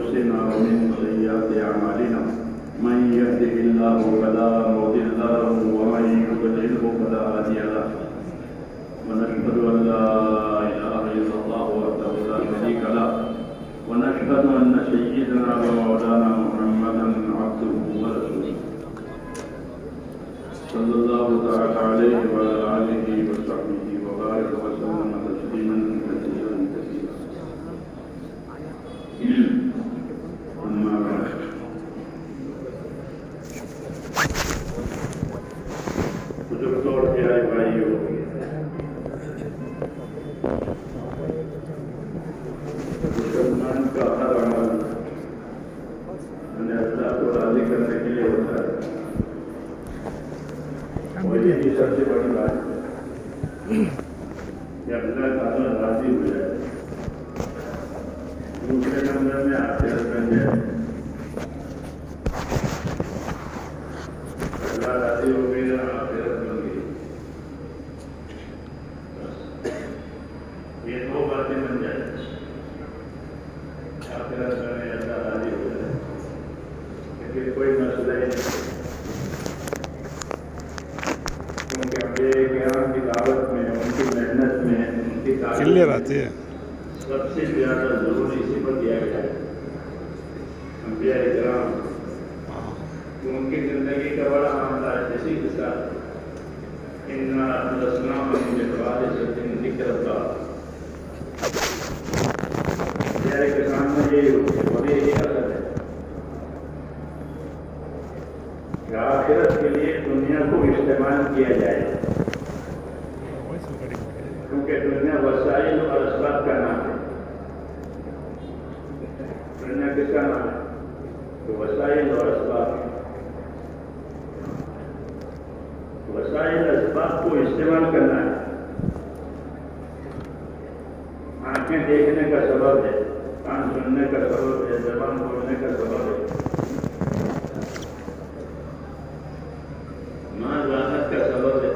أنفسنا ومن سيئات أعمالنا من يهده الله فلا مضل له ومن يضلله فلا هادي له ونشهد أن لا إله إلا الله وحده لا شريك له ونشهد أن سيدنا ومولانا محمدا عبده ورسوله صلى الله تعالى عليه وعلى آله وصحبه وبارك وسلم تسليما كثيرا كثيرا أما بعد بزرگوں اور پیارے بھائیوں، مسلمان کا ہر عمل اللہ کو راضی کرنے کے لیے ہوتا ہے، اور یہ بھی سب سے بڑی بات ہے کہ اللہ تعالیٰ راضی ہو جائے، دوسرے نمبر میں آخرت بن جائے۔ اللہ راضی ہو گئی اور آخرت بن گئی، یہ دو باتیں بن جائیں، آخرت بنے اللہ راضی ہو جائے، لیکن کوئی مسئلہ ہی نہیں، کیونکہ انبیاء کرام کی دعوت میں، ان کی محنت میں، ان کی کلیئر آتی ہے۔ سب سے زیادہ ضرور اسی پر دیا گیا ہے انبیاء کرام، ان کی زندگی کا بڑا معاملہ ہے۔ اسی کے ساتھ اِنَّا أَخْلَصْنَاهُمْ بِخَالِصَةٍ ذِكْرَى اللَّهِ، انبیاء کرام میں یہی عادت ہے کہ آخرت کے لیے دنیا کو استعمال کیا جائے، کیونکہ دنیا وسائل اور اسباب کا نام ہے۔ دنیا کس کا نام ہے؟ تو وسائل اور اسباب ہے۔ وسائل اسباب کو استعمال کرنا ہے۔ آنکھیں دیکھنے کا سبب ہے، کان سننے کا سبب ہے، زبان بولنے کا سبب ہے، ماں ذات کا سبب ہے،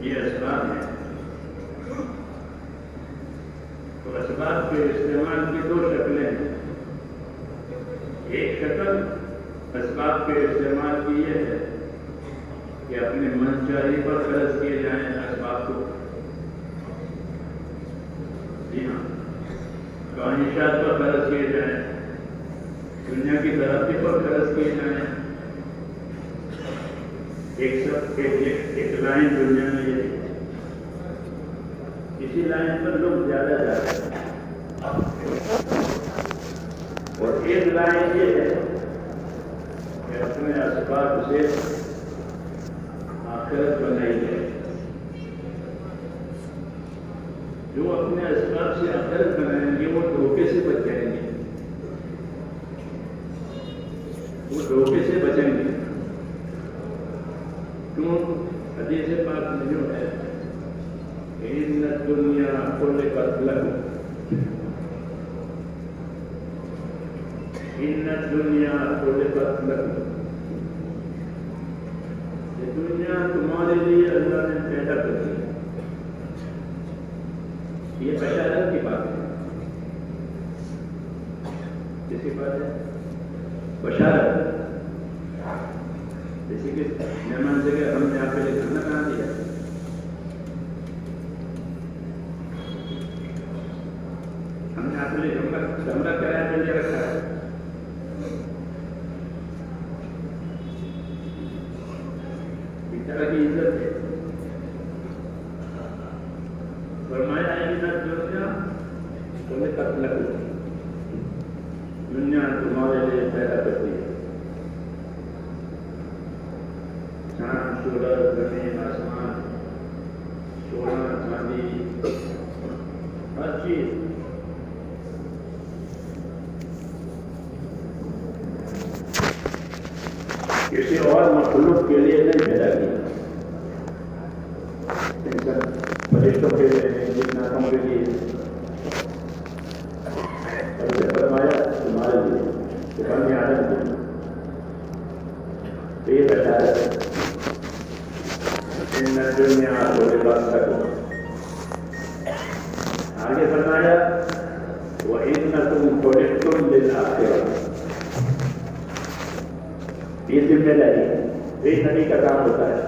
یہ اسباب ہیں۔ تو اسباب کے استعمال کی دو شکلیں ہیں۔ ایک شکل اسباب کے استعمال کی یہ ہے کہ اپنے من چاہی پر خرچ کیے جائیں اسباب کو، جی ہاں، خواہشات پر خرچ کیے جائیں، دنیا کی ترقی پر خرچ کیے جائیں۔ ایک لائن دنیا میں یہ ہے، اسی لائن پر لوگ زیادہ جاتے ہیں، اور ایک لائن یہ ہے کہ اپنے اسباب سے آخرت بنائی جائے۔ جو اپنے اسباب سے آخرت بنائیں گے وہ دھوکے سے بچ جائیں گے، وہ دھوکے سے بچیں گے۔ کیوں؟ حدیث پاک میں جو ہے ان الدنیا خلقت لکم، ان الدنیا خلقت لکم، یہ دنیا تمہارے لیے اللہ نے پیدا کر دی۔ یہ بشارت کی بات ہے، کس کی بات ہے؟ بشارت، جیسے کہ مہمان سے کہ ہم نے آپ کے لیے کھانا کہاں دیا، ہم نے آپ کے لیے کمرہ کرایہ کے لیے رکھا ہے، اس طرح کی عزت ہے۔ فرمایا ان الدنیا خلقت لکم، دنیا تمہارے لیے پیدا کرتی ہے۔ چاند، سورج، زمین، آسمان، سونا، چاندی، ہر چیز کسی اور مخلوق کے لیے نہیں پیدا کی، فرشتوں کے لیے نہیں، جناتوں کے لیے، فرمایا تمہارے لیے، بنی آدم کے لیے۔ یہ بشارت ہے، ان الدنیا خلقت لکم۔ آگے فرمایا وَإِنَّ یہ ذمہ داری ایک نبی کا کام ہوتا ہے.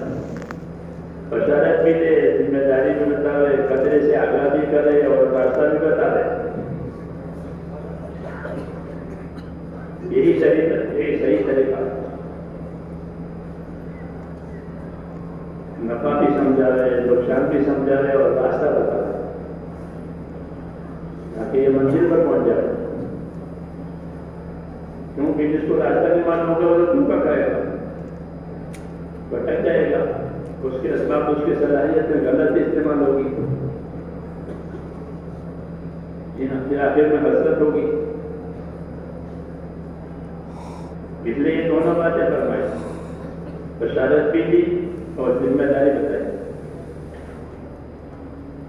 بشارت بھی دے, ذمہ داری بھی بتاوے, خطرے سے آگاہ بھی کرے اور راستہ بھی بتا دے. یہی صحیح طریقہ. نفع بھی سمجھا رہے, نقصان بھی سمجھا رہے اور راستہ بتا رہے تاکہ یہ منزل پر پہنچ جائے. کیونکہ جس کو راستہ نہیں معلوم ہوگا وہ کیوں کا کرے گا, بھٹک جائے گا. اس کے اسباب اس کی صلاحیت میں غلط استعمال ہوگی, پھر آخر میں حسرت ہوگی. اس لیے یہ دونوں باتیں فرمائی, بشارت بھی دی اور ذمہ داری بتائی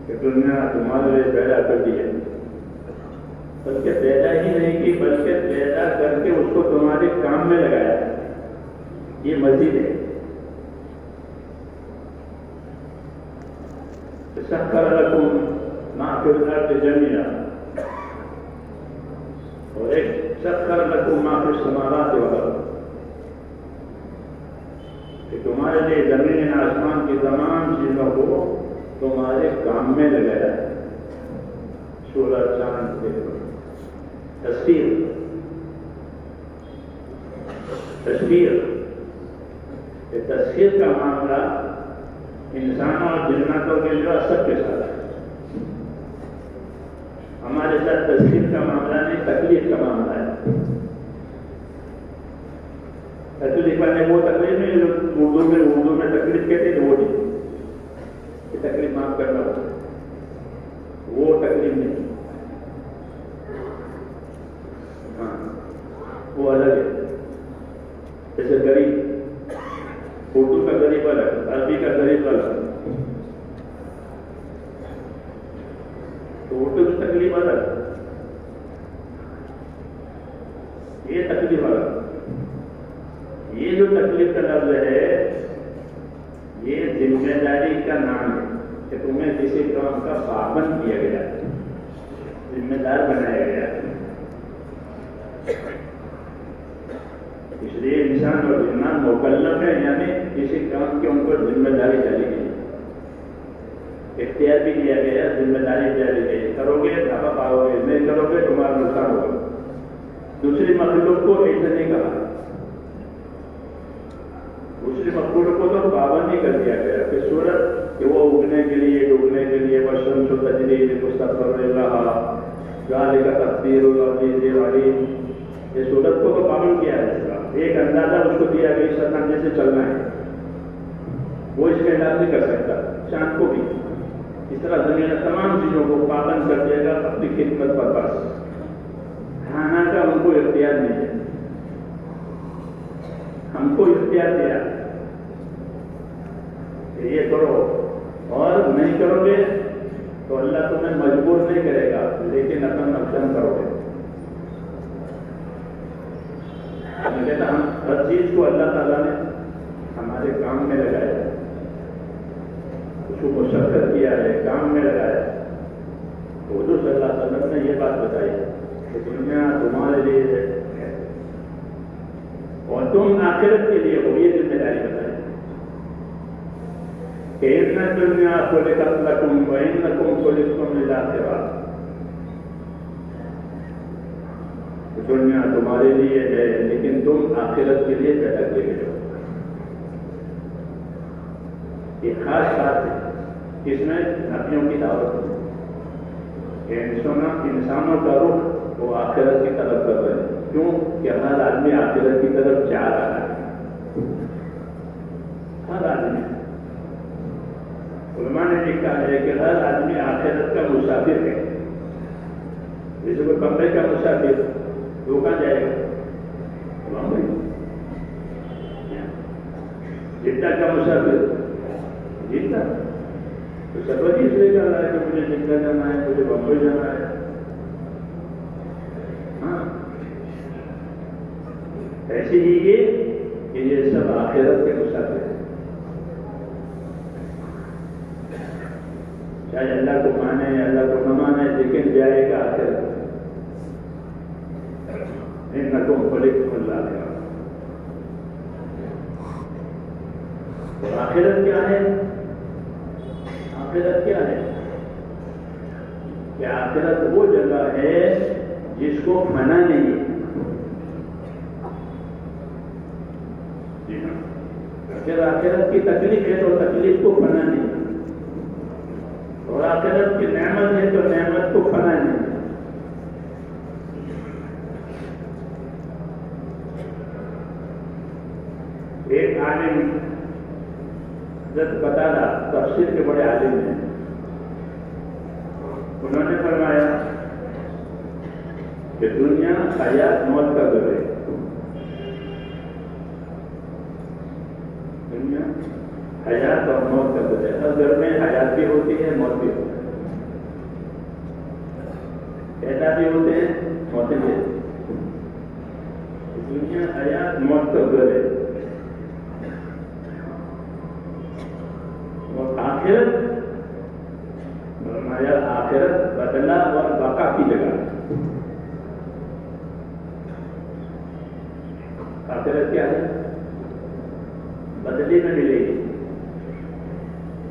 کہ دنیا تمہارے لیے پیدا کر دی ہے. بلکہ پیدا ہی نہیں کی, بلکہ پیدا کر کے اس کو تمہارے کام میں لگایا. یہ مزید ہے. سخر لکم ما فی الارض جمیعا, اور ایک سخر لکم ما فی السماوات والارض, کہ تمہارے لیے زمین آسمان کی تمام چیزوں کو تمہارے کام میں لگایا. سورج چاند کے تصویر کا معاملہ انسانوں اور جناتوں کے جو سب کے ساتھ ہے. ہمارے ساتھ تصویر کا معاملہ نہیں, تکلیف کا معاملہ ہے. تکلیف نے وہ تکلیف نہیں جو اردو میں تکلیف کہتے ہیں, وہ نہیں. یہ تکلیف معاف کرنا ہوتا ہے, وہ تکلیف نہیں. ہاں وہ الگ ہے. جیسے غریب, اردو کا غریب الگ, عربی کا غریب الگ. تو اردو کی تکلیف الگ, یہ تکلیف الگ. یہ جو تکلیف کا لفظ ہے یہ ذمہ داری کا نام ہے کہ تمہیں کسی کام کا پابند کیا گیا, ذمہ دار بنایا گیا. اس لیے انسان اور جنات مکلف ہے, یعنی کسی کام کی ان کو ذمہ داری ڈالی گئی, اختیار بھی دیا گیا, ذمہ داری ڈالی گئی. کرو گے نفع پاؤ گے, نہیں کرو گے تمہارا نقصان ہوگا. دوسری مخلوق کو ایسے نہیں کہا, دوسری مخلوق کو تو پابند ہی کر دیا گیا کہ سورج کہ وہ اگنے کے لیے ڈوبنے کے لیے والشمس تجری لمستقر لها ذلك تقدیر العزیز العلیم. یہ سورج کو تو پابند کیا ہے, ایک اندازہ اس کو دیا گیا اس اندازے سے چلنا ہے, وہ اس کا علاج نہیں کر سکتا. چاند کو بھی اس طرح دنیا میں تمام چیزوں کو پابند کر دے گا اپنی خدمت پر. بس کھانا کا ان کو اختیار نہیں ہے, ہم کو اختیار دیا کہ یہ کرو, اور نہیں کرو گے تو اللہ تمہیں مجبور نہیں کرے گا, لیکن اپنا نقصان کرو گے. میں کہتا ہم ہر چیز کو اللہ تعالیٰ نے ہمارے کام میں لگایا, اس کو مشقت کیا ہے, کام میں لگایا. تو حضور صلی اللہ علیہ وسلم نے یہ بات بتائی کہ دنیا تمہارے لیے ہے اور تم آخرت کے لیے ہو. یہ ذمہ داری بتائی کہ ان دنیا خلقت لکم وانکم خلقتم للآخرہ, دنیا تمہارے لیے ہے لیکن تم آخرت کے لیے پیدا کیے گئے ہو. یہ خاص بات ہے. اس میں نبیوں کی دعوت ہے کہ انسانوں کا رخ وہ آخرت کی طرف کر رہے ہیں. کیوں کہ ہر آدمی آخرت کی طرف جا رہا ہے, ہر آدمی. علماء نے لکھا ہے کہ ہر آدمی آخرت کا مسافر ہے. جیسے کوئی بمبئی کا مسافر وہ کہاں جائے گا, بمبئی. جدہ کا مسافر جدہ, تو سفر اس لیے کر رہا ہے کہ مجھے جدہ جانا ہے, مجھے بمبئی جانا ہے. ہاں ایسے ہی یہ کہ یہ سب آخرت کے مسافر ہیں. چاہے اللہ کو مانے اللہ کو نہ مانے, لیکن جائے گا آخرت. کو مخلص اللہ نے. اور آخرت کیا ہے؟ آخرت کیا ہے؟ کہ آخرت وہ جگہ ہے جس کو فنا نہیں ہے. جی ہاں، اگر آخرت کی تکلیف ہے تو تکلیف کو فنا نہیں، اور آخرت کی نعمت ہے تو نعمت کو فنا نہیں. ایک عالم حضرت قتادہ تفسیر کے بڑے عالم ہیں، انہوں نے فرمایا کہ دنیا حیات موت کا گھر ہے. دنیا حیات اور موت کا گھر ہے. ہر گھر میں حیات بھی ہوتی ہے، موت بھی ہوتی ہے. پیدا بھی ہوتے ہیں، موتیں بھی ہوتی ہیں. دنیا حیات موت کا گھر ہے. اور آخرت فرمایا آخرت بدلہ اور بقا کی جگہ. آخرت کیا ہے؟ بدلے میں ملے گی،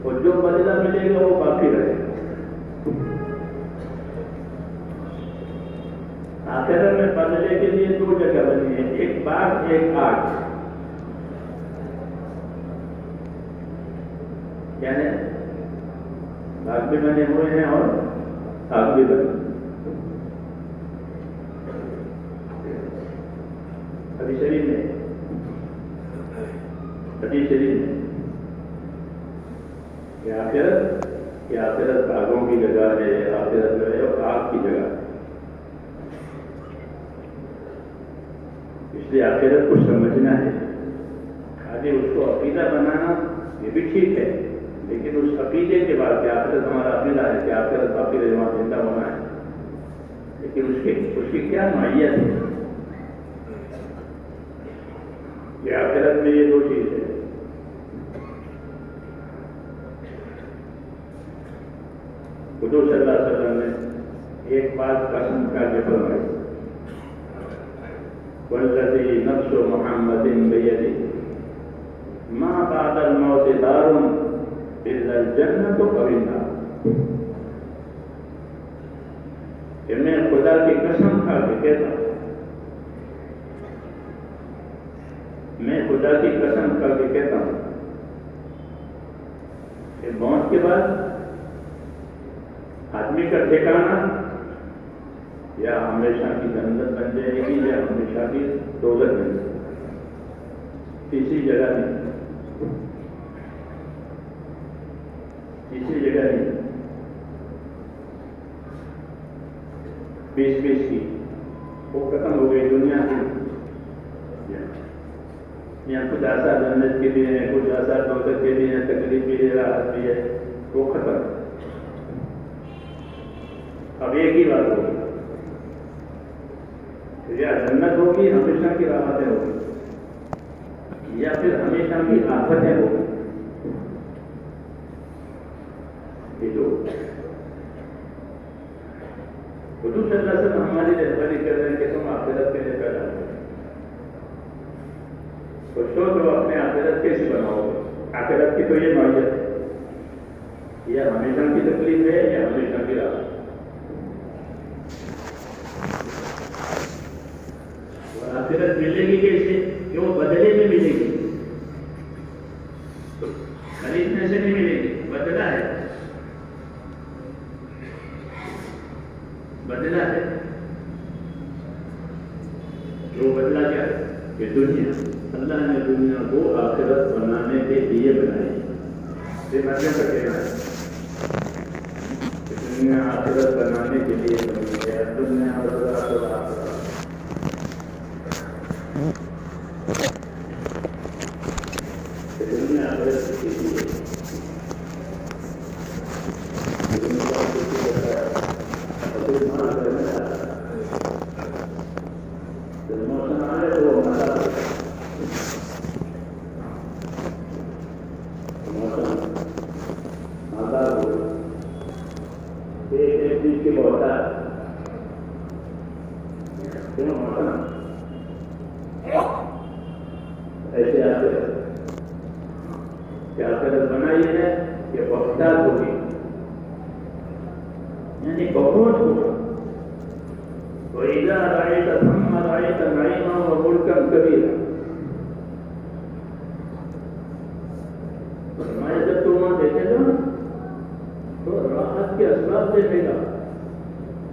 اور جو بدلہ ملے گا وہ باقی رہے گا. آخرت میں بدلے کے لیے دو جگہ بنی ہے، ایک باغ ایک آگ. یعنی باغ بھی بنے ہوئے ہیں اور آگ بھی بنے. حدیث شریف میں کہ آخرت باغوں کی جگہ ہے، آخرت جو ہے اور آگ کی جگہ. اس لیے آخرت کو سمجھنا ہے. خالی اس کو عقیدہ بنانا یہ بھی ٹھیک ہے، لیکن اس عقیدے کے بعد کہ آخرت ہمارا عقیدہ ہے کہ آخرت باقی رہے، وہاں زندہ ہونا ہے، لیکن اس کی کیا نوعیت ہے؟ کہ آخرت میں یہ دو چیز ہے. حضور صلی اللہ علیہ وسلم نے ایک بات قسم کھا کے فرمائی، والذی نفس محمد بیدہ ما بعد الموت دار الا الجنۃ و النار. کہ میں خدا کی قسم کھا کے کہتا ہوں، میں خدا کی قسم کھا کے کہتا ہوں کہ موت کے بعد آدمی کا ٹھکانا یا ہمیشہ کی جنت بن جائے گی یا ہمیشہ کی دوزخ بن جائے گی. تیسری جگہ نہیں، تیسری جگہ نہیں. 20 کی وہ ختم ہو گئی دنیا کی. یہاں کچھ آسار جنت کے بھی ہیں، کچھ آسار دوزخ کے بھی ہیں، تکلیف بھی ہے، راحت بھی ہے، وہ ختم. اب ایک ہی بات ہوگی، یا جنت ہوگی ہمیشہ کی راحتیں ہوگی، یا پھر ہمیشہ کی آفتیں ہوگی. یہ جو حضور صلی اللہ علیہ وسلم ہماری رہبری کر رہے ہیں کہ تم آخرت کے لیے پیدا ہو. تو سوچو اپنے آخرت کیسے بناؤ گے؟ آخرت کی تو یہ نوعیت ہے، یا ہمیشہ کی تکلیف ہے یا ہمیشہ کی راحت. آخرت ملے گی کیسے؟ کہ وہ بدلے میں ملے گی، خریدنے سے نہیں ملے گی. بدلہ ہے، بدلہ ہے. جو بدلہ کیا ہے؟ کہ دنیا، اللہ نے دنیا کو آخرت بنانے کے لیے بنائی. یہ بدلے کا کہنا ہے کہ دنیا آخرت بنانے کے لیے بنی ہے. دنیا آخرت ایسے آخرت کیا آخرت بنائی ہے کہ وقتات ہوگی، یعنی بہت ہوگا. وَإِذَا رَأَيْتَ ثَمَّ رَأَيْتَ نَعِيمًا وَمُلْكًا كَبِيرًا. فرمایا جب تم وہاں دیکھے گا تو راحت کے اسباب دیکھے گا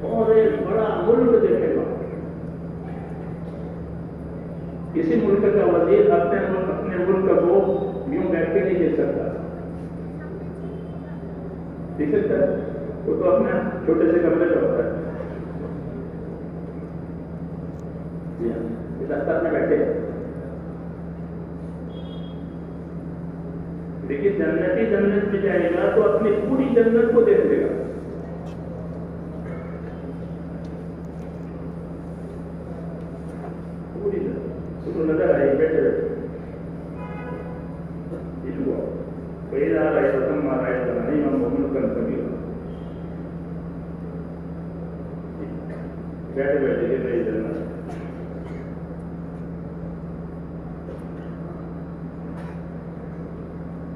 اور ایک بڑا ملک دیکھے گا. کسی ملک کا وزیر اپنے ملک کو یوں بیٹھ کے نہیں دیکھ سکتا. دیکھ سکتا ہے وہ تو اپنے چھوٹے سے کمرے میں ہوتا ہے. اس دفتر میں بیٹھے لیکن جنتی جنت میں جائے گا تو اپنی پوری جنت کو دیکھ لے گا. پوری جنت تو نظر آئی بیٹھے بیٹھے. وَإِذَا رَأَيْتَ ثَمَّ رَأَيْتَ نَعِيمًا وَمُلْكًا كَبِيرًا. بیٹھے بیٹھے دیکھ رہی جنت.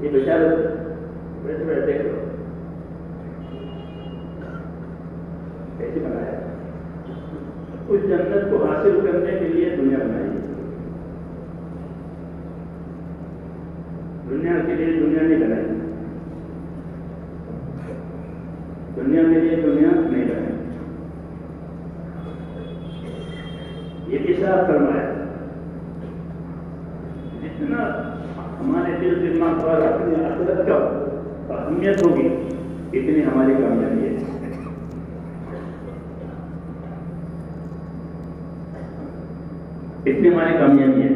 یہ بیچارے بیٹھے بیٹھے دیکھ لو کیسے بنایا. اس جنت کو حاصل کرنے کے لیے دنیا بنائی. دنیا کے لیے دنیا نہیں بنائی. دنیا کے لیے دنیا نہیں بنائی. یہ اشارہ فرمایا جتنا ہمارے دل دماغ پر اپنی آخرت کا اہمیت ہوگی اتنی ہماری کامیابی ہے. اتنی ہماری کامیابی ہے.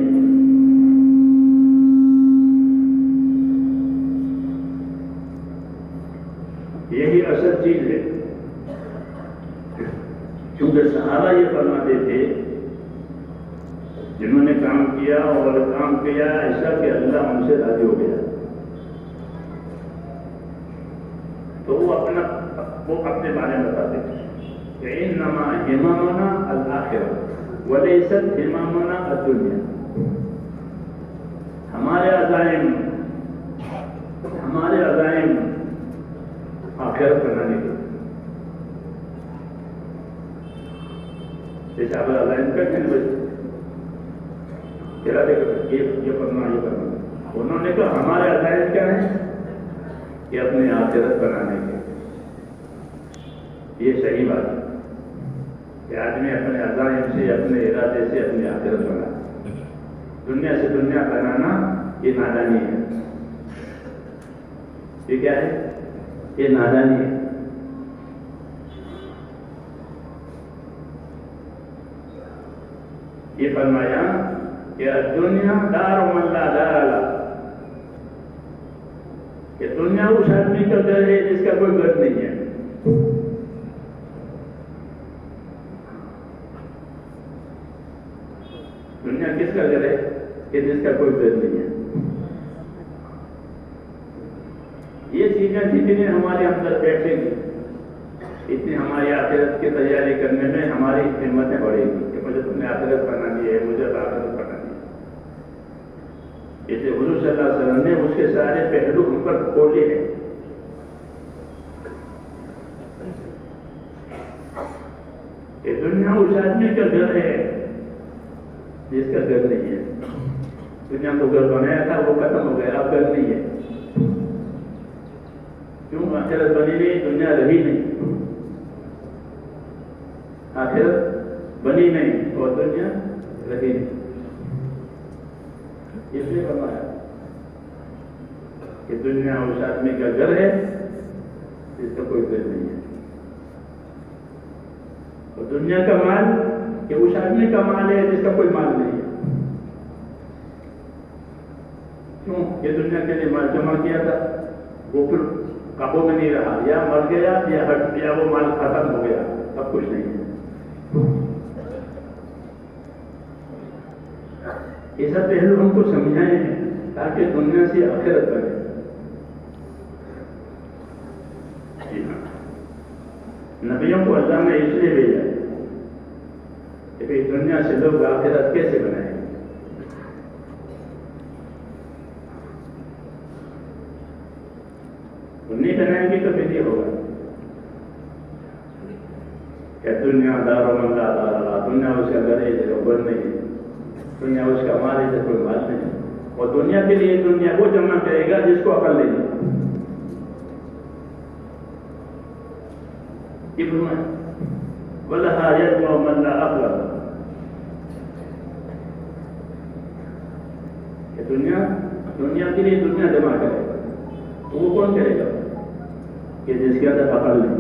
یہی اصل چیز ہے. کیونکہ صحابہ یہ فرماتے تھے جنہوں نے کام کیا اور کام کیا ایسا کہ اللہ ان سے راضی ہو گیا تو وہ اپنے بارے میں بتاتے تھے کہ انما ہمامنا الآخرہ ولیست ہمامنا الدنیا. ہمارے عزائم آخرت بنانے کے جیسے آپ عزائم کرتے ہیں یہ کرنا. انہوں نے کہا ہمارے عزائم کیا ہیں کہ اپنے آخرت بنانے کے. یہ صحیح بات ہے کہ آدمی اپنے عزائم سے اپنے ارادے سے اپنی آخرت بنائے. دنیا سے دنیا بنانا یہ نادانی ہے. یہ کیا ہے؟ یہ نادانی ہے. یہ فرمایا کہ دنیا دار من لا دار له. کہ دنیا اس آدمی کا گھر ہے جس کا کوئی گھر نہیں ہے. دنیا کس کا گھر ہے کہ جس کا کوئی گھر نہیں ہے. یہ چیزیں جتنی ہمارے اندر بیٹھیں گی اتنی ہماری آخرت کی تیاری کرنے میں ہماری ہمتیں بڑھیں گی کہ مجھے تم نے آخرت بنانی ہے, مجھے آخرت بنانی ہے. جیسے حضور صلی اللہ علیہ وسلم نے اس کے سارے پہلو ہم پر کھولے ہیں. کہ دنیا اس آدمی کا گھر ہے جس کا گھر نہیں ہے. دنیا کو گھر بنایا تھا وہ ختم ہو گیا, اب گھر نہیں ہے. کیوں؟ آخرت بنی نہیں, دنیا رہی نہیں. آخرت بنی نہیں اور دنیا رہی نہیں. اس لیے فرمایا کہ دنیا اس آدمی کا گھر ہے جس کا کوئی گھر نہیں ہے. اور دنیا کا مال کہ اس آدمی کا مال ہے جس کا کوئی مال نہیں ہے. کیوں؟ یہ دنیا کے لیے مال جمع کیا تھا, وہ پھر قابو میں نہیں رہا, یا مر گیا یا ہٹ گیا, وہ مال ختم ہو گیا, اب کچھ نہیں ہے. یہ سب پہلو ہم کو سمجھائے ہیں تاکہ دنیا سے آخرت بنے. نبیوں کو اللہ نے اس لیے بھیجا کہ دنیا سے لوگ آخرت کیسے بنائیں. دنیا دار و من لا دار اللہ، دنیا اس کا گھر ہے جو گھر نہیں ہے، دنیا اس کا مال ہے جو کوئی مال نہیں ہے، اور دنیا کے لیے دنیا وہ جمع کرے گا جس کو عقل نہیں ہے۔ وَلَهَا يَجْمَعُ مَن لَا عَقْلَ لَهُ، کہ دنیا کے لیے دنیا جمع کرے گا، تو وہ کون کرے گا؟ کہ جس کے اندر عقل نہیں،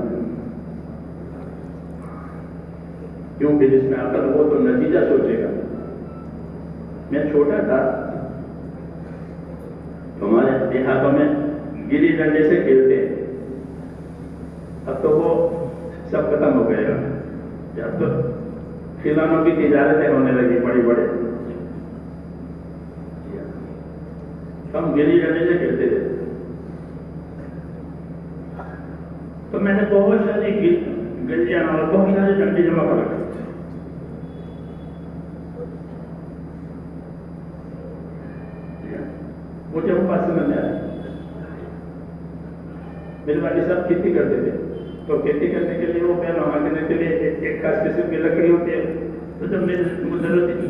کیونکہ جس میں عقل ہو تو نتیجہ سوچے گا۔ میں چھوٹا تھا تو ہمارے دیہاتوں میں گلی ڈنڈے سے کھیلتے ہیں، اب تو وہ سب ختم ہو گئے گا، اب تو کھلونوں کی تجارتیں ہونے لگی بڑی بڑے، ہم گلی ڈنڈے سے کھیلتے تھے، تو میں نے بہت ساری گلیاں اور بہت سارے ڈنڈے جمع کر رکھے، مجھے وہ پسند نہیں آیا۔ میرے والد صاحب کھیتی کرتے تھے، تو کھیتی کرنے کے لیے وہ پیڑ کرنے کے لیے ایک خاص قسم کی لکڑی ہوتی ہے، تو جب میرے ضرورت تھی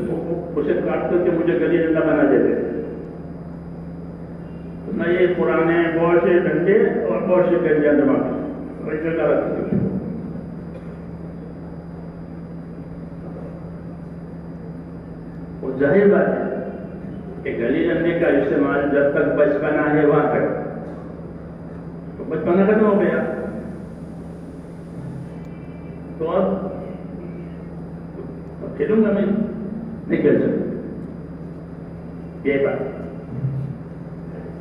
اسے کاٹ کر کے مجھے گلی ڈنڈا بنا دیتے، تو میں یہ پرانے بہت سے ڈنڈے اور بہت سے گلیاں جمع کر جگہ رکھتی تھی۔ وہ ظاہر بات ہے کہ گلی ڈنڈے کا استعمال جب تک بچپنا ہے وہاں تک، تو بچپنا ختم ہو گیا، تو اب کھیلوں گا میں نہیں کھیل سکتا۔ یہ بات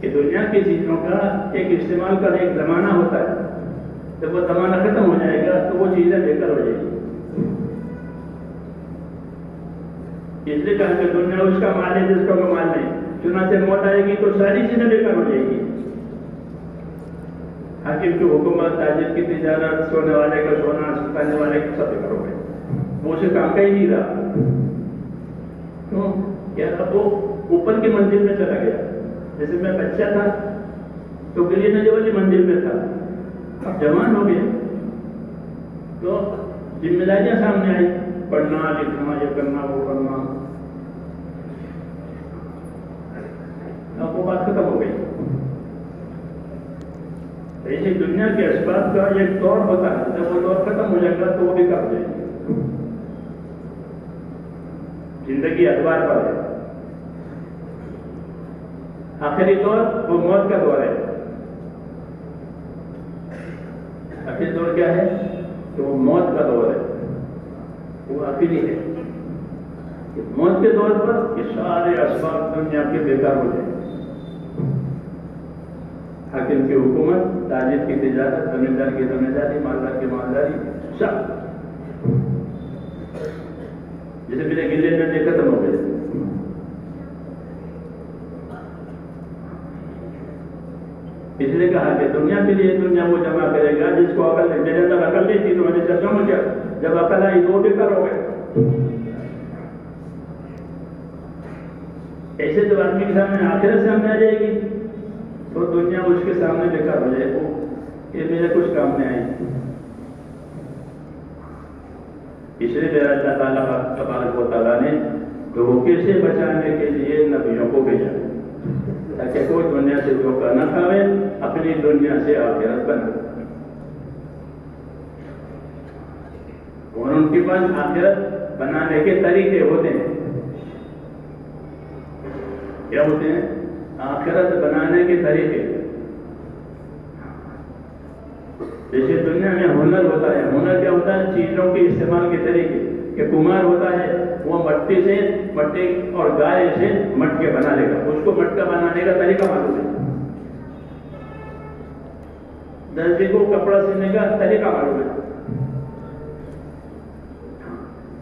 کہ دنیا کی چیزوں کا ایک استعمال کا ایک زمانہ ہوتا ہے، جب وہ زمانہ ختم ہو جائے گا تو وہ چیزیں بےکار ہو جائیں گی۔ اس لیے کہا کہ دنیا اس کا مال ہے جس کا کوئی مال نہیں، چنانچہ موت آئے گی تو ساری چیزیں بےکار ہو جائیں گی۔ حاکم کی حکومت، تاجر کی تجارت، سونے والے کا سونا، سکھانے والے کا سب بےکار ہو گئے، وہ اسے کام کا ہی نہیں رہا۔ کیوں؟ کیا تھا وہ اوپر کی منزل میں چلا گیا۔ جیسے میں بچہ تھا تو گلی ڈنڈے والی منزل میں تھا، اب جوان ہو گیا تو ذمہ داریاں سامنے آئی، پڑھنا لکھنا، یہ کرنا وہ کرنا، اب وہ بات ختم ہو گئی۔ ایسی دنیا کے اسباب کا ایک دور ہوتا ہے، جب وہ دور ختم ہو جائے گا تو وہ بھی کر جائے گی۔ زندگی ادوار پر ہے، آخری دور وہ موت کا دور ہے۔ آخری دور کیا ہے؟ کہ وہ موت کا دور ہے، وہ آخری ہے۔ موت کے دور پر یہ سارے اسباب دنیا کے بےکار ہو جائیں، حاکم کی حکومت، تاجر کی تجارت، زمیندار کی زمینداری، مالدار کی مالداری، سب جیسے میرے گلے ڈنڈے ختم ہو گئے۔ اس لیے کہا کہ دنیا کے لیے دنیا وہ جمع کرے گا جس کو عقل نہیں۔ میرے اندر عقل نہیں تھی تو میں نے چرچا ہو گیا، جب عقل آئی تو بےکار ہو گئے۔ ایسے جب آدمی کے سامنے آخرت سامنے آ جائے گی تو دنیا اس کے سامنے بےکار ہو جائے، وہ یہ میرے کچھ کام میں آئی۔ اس لیے میرا اللہ تعالیٰ تبارک و تعالیٰ نے دھوکے سے بچانے کے لیے نبیوں کو بھیجا تاکہ کوئی دنیا سے دھوکہ نہ کھاوے، اپنی دنیا سے آخرت بنا۔ اور ان کے پاس آخرت بنانے کے طریقے ہوتے ہیں۔ کیا ہوتے ہیں؟ آخرت بنانے کے طریقے۔ جیسے دنیا میں ہنر ہوتا ہے، ہنر کیا ہوتا ہے؟ چیزوں کے استعمال کے طریقے۔ کہ کمار ہوتا ہے وہ مٹی اور گائے سے مٹکے بنا لے گا، اس کو مٹکا بنانے کا طریقہ معلوم ہے۔ درزی کو کپڑا سلنے کا طریقہ معلوم ہے،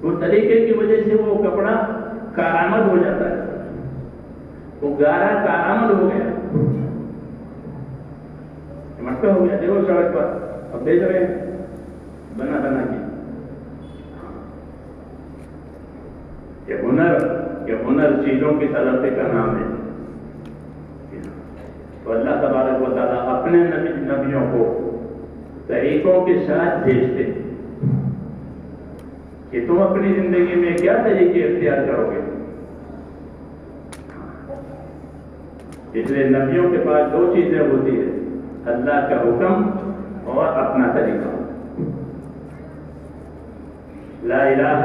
وہ طریقے کی وجہ سے وہ کپڑا کارآمد ہو جاتا ہے، وہ گارا کارآمد ہو گیا، مٹکا ہو گیا۔ دیکھو سڑک پر اب دیکھ رہے ہیں بنا کے یہ ہنر چیزوں کی تلقی کا نام ہے۔ تو اللہ تبارک و تعالیٰ اپنے نبیوں کو طریقوں کے ساتھ بھیجتے، کہ تم اپنی زندگی میں کیا طریقے اختیار کرو گے. اس لیے نبیوں کے پاس دو چیزیں ہوتی ہیں، اللہ کا حکم اور اپنا طریقہ. لا الہ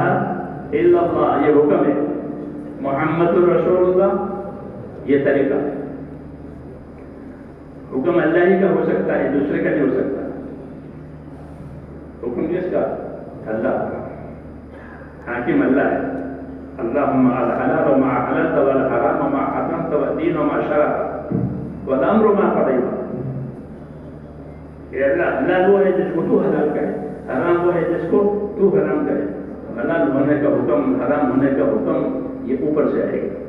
الا اللہ یہ حکم ہے، محمد الرسول اللہ یہ طریقہ. حکم اللہ ہی کا ہو سکتا ہے، دوسرے کا نہیں ہو سکتا. حکم کس کا؟ اللہ کا. حاکم اللہ ہے. اللہم الحلال وما حللت والحرام وما حرمت والدین وما شرعت والامر ما قضیت. کہ اللہ حلال وہ ہے جس کو تو حلال کرے، حرام وہ ہے جس کو تو حرام کرے. حلال ہونے کا حکم، حرام ہونے کا حکم یہ اوپر سے آئے گا.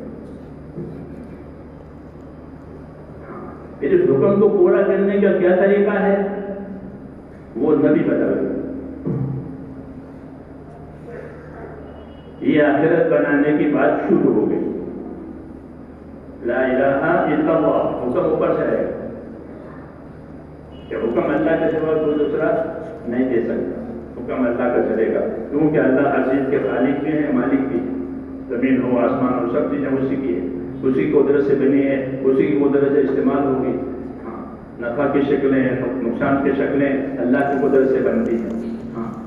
پھر اس حکم کو پورا کرنے کا کیا طریقہ ہے وہ نبی بتا رہے. یہ آخرت بنانے کی بات شروع ہو گئی. لا الہ الا اللہ حکم اوپر سے آئے گا کہ حکم اللہ کے سوا کوئی دوسرا نہیں دے سکتا. حکم اللہ کا چلے گا کیونکہ اللہ ہر چیز کے خالق بھی ہیں، مالک بھی. زمین ہو، آسمان ہو، سب چیزیں اسی کی ہے، اسی کی قدرت سے بنی ہے، اسی کی قدرت سے استعمال ہوگی. نفع کی شکلیں، نقصان کی شکلیں اللہ کی قدرت سے بنتی ہیں،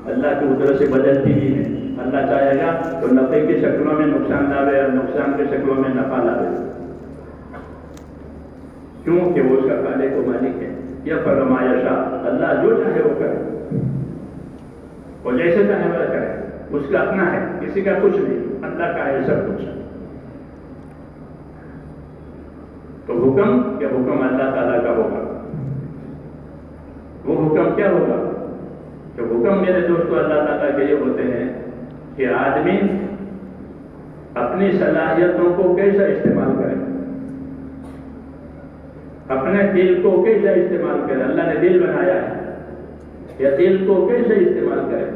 اللہ کی قدرت سے بدلتی بھی ہیں. اللہ چاہے گا تو نفع کی شکلوں میں نقصان لاوے اور نقصان کی شکلوں میں نفع لاوے. کیوں کہ وہ اس کا خالق و مالک ہے. یفعل ما یشاء، اللہ جو چاہے وہ کرے، وہ جیسے چاہے وہ کرے. اس کا اپنا ہے، کسی کا کچھ نہیں، اللہ کا ہے سب کچھ. تو حکم کہ حکم اللہ تعالیٰ کا ہوگا. وہ حکم کیا ہوگا؟ کہ حکم میرے دوستو اللہ تعالیٰ کے یہ ہوتے ہیں کہ آدمی اپنی صلاحیتوں کو کیسا استعمال کرے، اپنے دل کو کیسا استعمال کرے. اللہ نے دل بنایا ہے، یا دل کو کیسے استعمال کرے.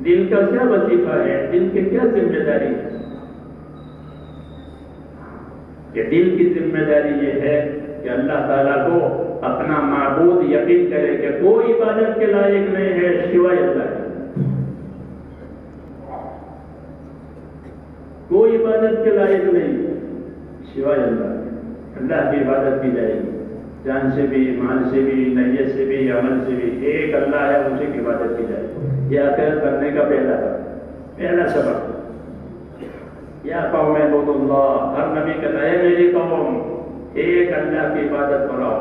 دل کا کیا وظیفہ ہے، دل کی کیا ذمہ داری ہے. کہ دل کی ذمہ داری یہ ہے کہ اللہ تعالیٰ کو اپنا معبود یقین کرے کہ کوئی عبادت کے لائق نہیں ہے سوائے اللہ کے. کوئی عبادت کے لائق نہیں سوائے اللہ کے. اللہ کی عبادت کی جائے گی، جان سے بھی، مال سے بھی، نیت سے بھی، عمل سے بھی. ایک اللہ ہے، اسی کی عبادت کی جائے گی. یہ آخرت کرنے کا پہلا سبق. یا قوم اعبدوا اللہ، ہر نبی کہتا ہے میری قوم ایک اللہ کی عبادت کراؤ.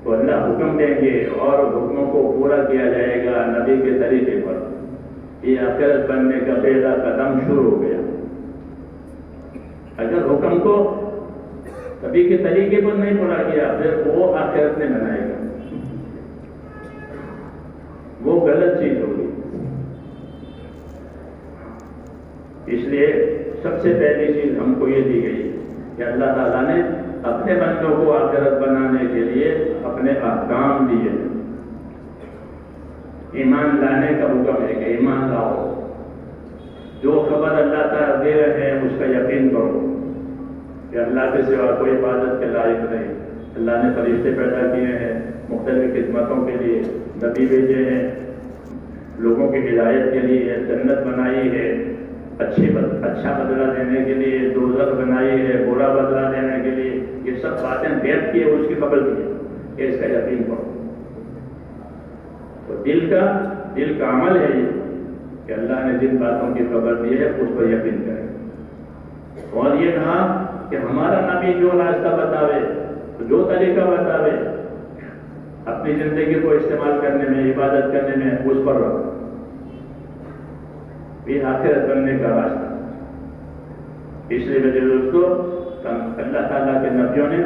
تو اللہ حکم دیں گے اور حکموں کو پورا کیا جائے گا نبی کے طریقے پر. یہ آخرت بننے کا پہلا قدم شروع ہو گیا. اگر حکم کو نبی کے طریقے پر نہیں پورا کیا پھر وہ آخرت نہیں بنائے گا، وہ غلط چیز ہوگی. اس لیے سب سے پہلی چیز ہم کو یہ دی گئی کہ اللہ تعالیٰ نے اپنے بندوں کو آخرت بنانے کے لیے اپنے احکام دیے. ایمان لانے کا حکم ہے کہ ایمان لاؤ. جو خبر اللہ تعالیٰ دے رہے ہیں اس کا یقین کرو کہ اللہ کے سوا کوئی عبادت کے لائق نہیں. اللہ نے فرشتے پیدا کیے ہیں مختلف خدمتوں کے لیے، نبی بھیجے ہیں لوگوں کی ہدایت کے لیے، جنت بنائی ہے اچھا بدلہ دینے کے لیے، دوزخ بنائی ہے برا بدلہ دینے کے لیے. یہ سب باتیں غیب کی ہے، اس کی خبر دی ہے کہ اس کا یقین کرو. تو دل کا عمل ہے یہ کہ اللہ نے جن باتوں کی خبر دی ہے اس پر یقین کرے. اور یہ کہا کہ ہمارا نبی جو راستہ بتاوے، جو طریقہ بتاوے اپنی زندگی کو استعمال کرنے میں، عبادت کرنے میں، اس پر رکھو. یہ آخرت بننے کا راستہ. اس لیے میرے دوستو اللہ تعالیٰ کے نبیوں نے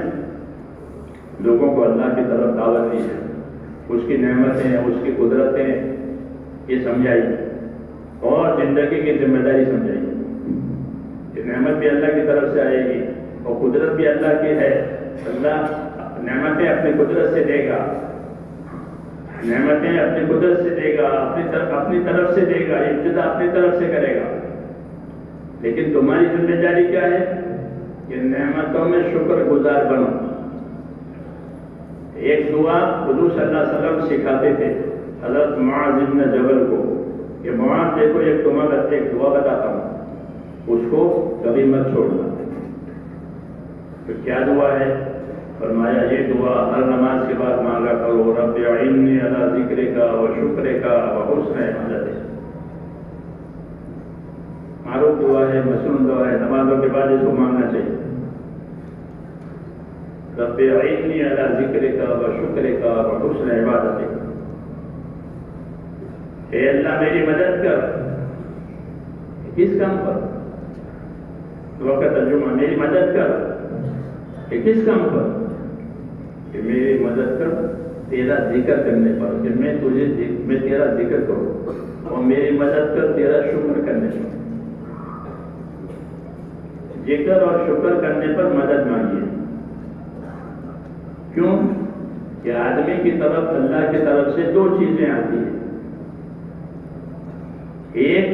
لوگوں کو اللہ کی طرف دعوت دی ہے. اس کی نعمتیں، اس کی قدرتیں یہ سمجھائی اور زندگی کی ذمہ داری سمجھائی. یہ نعمت بھی اللہ کی طرف سے آئے گی اور قدرت بھی اللہ کی ہے. اللہ نعمتیں اپنی قدرت سے دے گا، نعمتیں اپنی قدرت سے دے گا، اپنی طرف سے دے گا، ابتدا اپنی طرف سے کرے گا. لیکن تمہاری ذمہ داری کیا ہے کہ نعمتوں میں شکر گزار بنو. ایک دعا حضور صلی اللہ علیہ وسلم سکھاتے تھے حضرت معاذ بن جبل کو کہ معاذ دیکھو ایک تمہارا ایک دعا بتاتا ہوں، اس کو کبھی مت چھوڑنا۔ تو کیا دعا ہے؟ فرمایا یہ دعا ہر نماز کے بعد مانگا کرو، رب اعنی علی ذکرک و شکرک و حسن عبادتک۔ معروف دعا ہے، مشہور دعا ہے، نمازوں کے بعد اس کو مانگنا چاہیے۔ رب اعنی علی ذکرک و شکرک و حسن عبادتک۔ اے اللہ میری مدد کر، کس کام پر؟ دعا کا ترجمہ میری مدد کر، کہ کس کام پر؟ کہ میری مدد کر تیرا ذکر کرنے پر، کہ میں تیرا ذکر کروں، اور میری مدد کر تیرا شکر کرنے پر۔ ذکر اور شکر کرنے پر مدد مانگیے۔ کیوں؟ کہ آدمی کی طرف اللہ کی طرف سے دو چیزیں آتی ہیں، ایک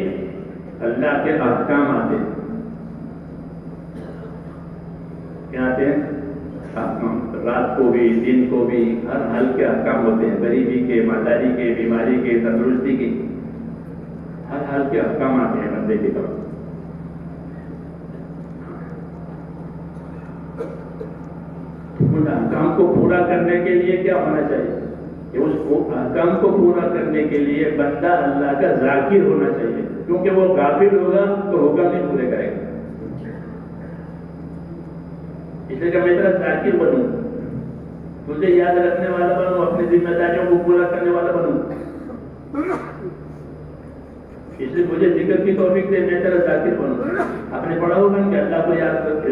اللہ کے احکام آتے ہیں۔ کیا آتے ہیں؟ احکام، رات کو بھی دن کو بھی ہر حال کے احکام ہوتے ہیں، غریبی کے، مالداری کے، بیماری کے، تندرستی کے، ہر حال کے احکام آتے ہیں بندے کی طرف۔ ان احکام کو پورا کرنے کے لیے کیا ہونا چاہیے؟ کہ اس احکام کو پورا کرنے کے لیے بندہ اللہ کا ذاکر ہونا چاہیے، کیونکہ وہ غافل ہوگا تو حکم نہیں پورے کرے گا۔ اس لیے کہ میں تیرا ذاکر بنوں، تجھے یاد رکھنے والا بنوں، اپنی ذمہ داریوں کو پورا کرنے والا بنوں۔ اس لیے مجھے ذکر کی توفیق دے، میں تیرا ذاکر بنوں۔ آپ نے پڑھا ہوگا کہ اللہ کو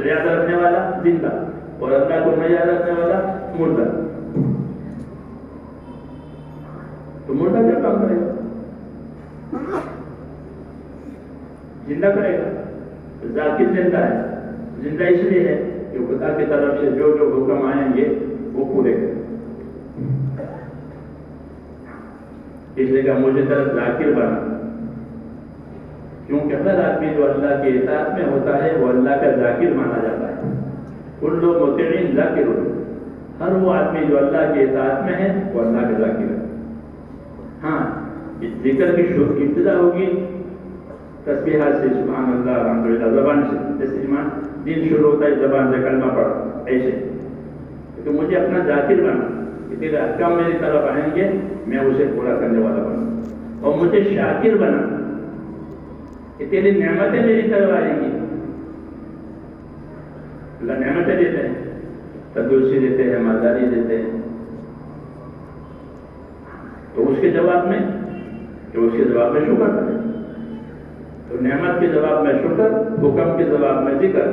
یاد رکھنے والا زندہ، اور اللہ کو نہ یاد رکھنے والا مردہ۔ تو مردہ کیا کام کرے گا؟ زندہ کرے گا۔ ذاکر زندہ ہے، زندہ اس لیے ہے کہ خدا کی طرف سے جو جو حکم آئیں گے وہ پورے کریں۔ اس لیے کہ مجھے طرف ذاکر بنا، کیونکہ ہر آدمی جو اللہ کے اطاعت میں ہوتا ہے وہ اللہ کا ذاکر مانا جاتا ہے۔ کل مطیع ذاکر، ہر وہ آدمی جو اللہ کے اطاعت میں ہے وہ اللہ کا ذاکر ہے۔ ہاں، اس ذکر کی ابتدا ہوگی تسبیحات سے، سبحان اللہ، الحمدللہ، زبان سے، جیسے ایمان دین شروع ہوتا ہے زبان سے کلمہ پڑھ، ایسے کہ مجھے اپنا ذاکر بنا، کہ تیرے احکام میری طرف آئیں گے میں اسے پورا کرنے والا بنا، اور مجھے شاکر بنا کہ تیری نعمتیں میری طرف آئیں گی۔ اللہ نعمتیں دیتے ہیں، تندرستی دیتے ہیں، مالداری دیتے ہیں، تو اس کے جواب میں شکر کریں۔ تو نعمت کے جواب میں شکر، حکم کے جواب میں ذکر۔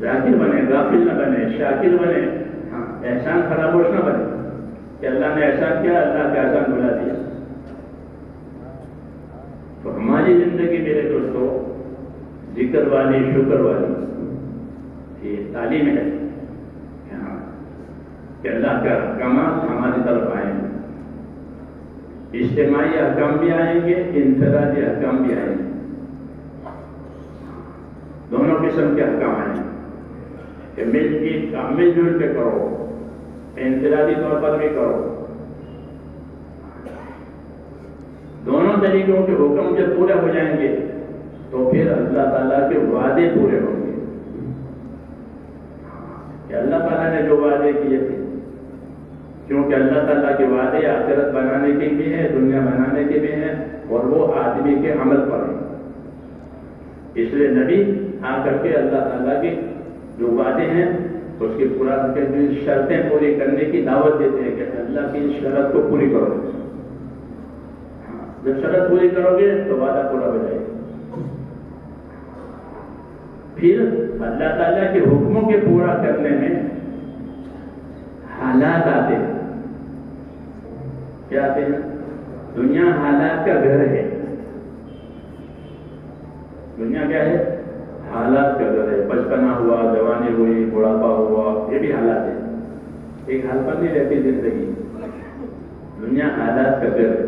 ذاکر بنے، غافل نہ بنے، شاکر بنے، ہاں، احسان فراموش نہ بنے کہ اللہ نے احسان کیا، اللہ کا احسان بھلا دیا۔ تو ہماری زندگی میرے دوستوں ذکر والی، شکر والی یہ تعلیم ہے کہ اللہ کا احکامات ہماری طرف آئیں گے۔ اجتماعی احکام بھی آئیں گے، انفرادی احکام بھی آئیں گے، دونوں قسم کے احکام آئیں گے کہ مل جل کے کرو، انفرادی طور پر بھی کرو۔ دونوں طریقوں کے حکم جب پورے ہو جائیں گے تو پھر اللہ تعالیٰ کے وعدے پورے ہوں گے کہ اللہ تعالیٰ نے جو وعدے کیے تھے، کیونکہ اللہ تعالیٰ کے وعدے آخرت بنانے کے بھی ہیں، دنیا بنانے کے بھی ہیں، اور وہ آدمی کے عمل پر ہیں۔ اس لیے نبی آ کر کے اللہ تعالیٰ کے جو وعدے ہیں اس کی شرطیں پوری کرنے کی دعوت دیتے ہیں کہ اللہ کی شرط کو پوری کرو۔ جب شرط پوری کرو گے تو وعدہ پورا ہو جائے گا۔ پھر اللہ تعالیٰ کے حکموں کے پورا کرنے میں حالات آتے ہیں۔ کیا آتے ہیں؟ دنیا حالات کا گھر ہے۔ دنیا کیا ہے؟ حالات کا گھر ہے۔ بچپنا ہوا، جوانی ہوئی، بڑھاپا ہوا، یہ بھی حالات ہے۔ ایک حال پر نہیں رہتی زندگی، دنیا حالات کا گھر ہے۔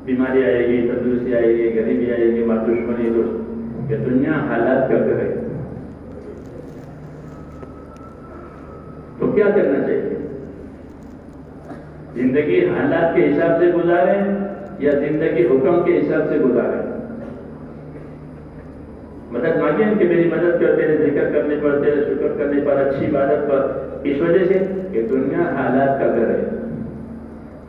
بیماری آئے گی، تندرستی آئے گی، غریبی آئے گی، ماں دشمنی، یہ دنیا حالات کا گھر ہے۔ تو کیا کرنا چاہیے؟ زندگی حالات کے حساب سے گزاریں یا زندگی حکم کے حساب سے گزاریں؟ مدد مانگیں کہ میری مدد کر، تیرے ذکر کرنے پر، تیرے شکر کرنے پر، اچھی عبادت پر، اس وجہ سے کہ دنیا حالات کا گھر ہے.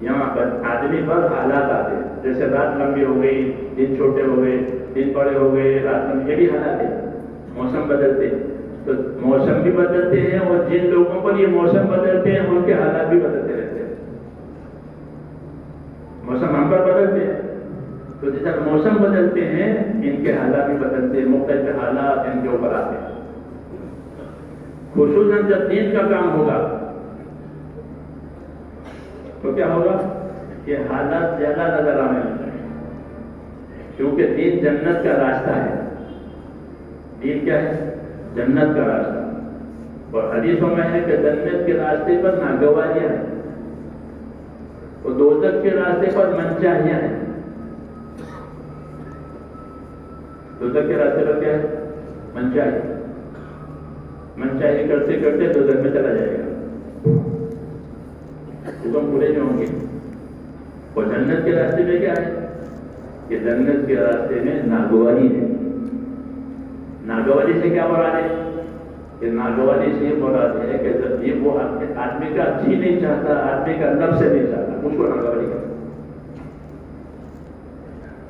یہاں پر آدمی پر حالات آتے ہیں، جیسے رات لمبی ہو گئی، دن چھوٹے ہو گئے، دن بڑے ہو گئے، رات لمبی، یہ بھی حالات ہے. موسم بدلتے ہیں تو موسم بھی بدلتے ہیں، اور جن لوگوں پر یہ موسم بدلتے ہیں ان کے حالات بھی بدلتے رہتے ہیں. موسم ہم پر بدلتے ہیں تو جیسا موسم بدلتے ہیں ان کے حالات بھی بدلتے ہیں، مختلف حالات ان کے اوپر آتے ہیں. خصوصاً جب دین کا کام ہوگا تو کیا ہوگا کہ حالات زیادہ نظر آنے لگتے ہیں، کیونکہ دین جنت کا راستہ ہے. دین کیا ہے؟ جنت کا راستہ. اور حدیثوں میں ہے کہ جنت کے راستے پر ناگواریاں ہیں اور دوزخ کے راستے پر منچاہیاں ہیں. دوزخ کے راستے پر کیا ہے؟ منچاہی. منچاہی کرتے کرتے دوزخ میں چلا جائے گا، حکم پورے نہیں ہوں گے. اور جنت کے راستے میں کیا ہے کہ جنت کے راستے میں ناگواری ہے. ناگواری سے کیا مراد ہے؟ کہ ناگواری سے یہ مراد ہے کہ جب یہ وہ آدمی کا جی نہیں چاہتا، آدمی کا نفس سے نہیں چاہتا، اس کو ناگواری کرتا.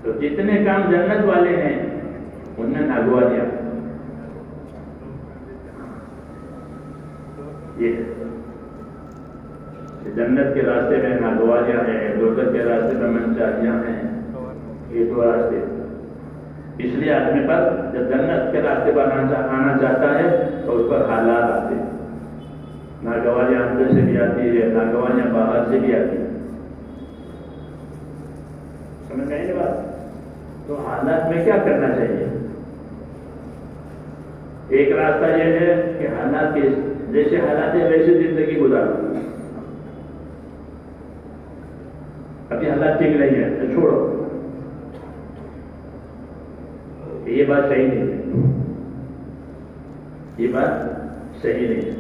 تو جتنے کام جنت والے ہیں ان میں ناگواریاں یہ جنت کے راستے میں ناگواریاں ہیں، دوزخ کے راستے میں منچاہیاں ہیں. یہ دو راستے. اس لیے آدمی پر جب جنت کے راستے پر آنا چاہتا ہے تو اس پر حالات آتے ہیں. ناگواریاں اندر سے بھی آتی ہے، ناگواریاں باہر سے بھی آتی ہیں. سمجھ میں آئی نا بات؟ تو حالات میں کیا کرنا چاہیے؟ ایک راستہ یہ ہے کہ حالات کے جیسے حالات ہیں ویسے زندگی گزارو. ابھی حالات ٹھیک نہیں ہے تو چھوڑو، یہ بات صحیح نہیں ہے. یہ بات صحیح نہیں ہے.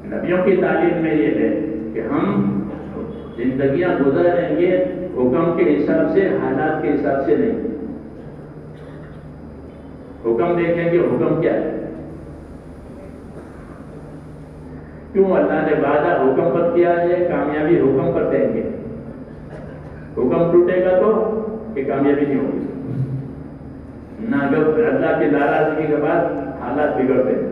نبیوں کی تعلیم میں یہ ہے کہ ہم زندگیاں گزاریں گے حکم کے حساب سے، حالات کے حساب سے نہیں. حکم دیکھیں گے حکم کیا ہے، کیوں اللہ نے وعدہ حکم پر کیا ہے، کامیابی حکم پر دیں گے. حکم ٹوٹے گا تو کہ کامیابی نہیں ہوگی. نہ اللہ کی ناراضگی کے بعد حالات بگڑتے ہیں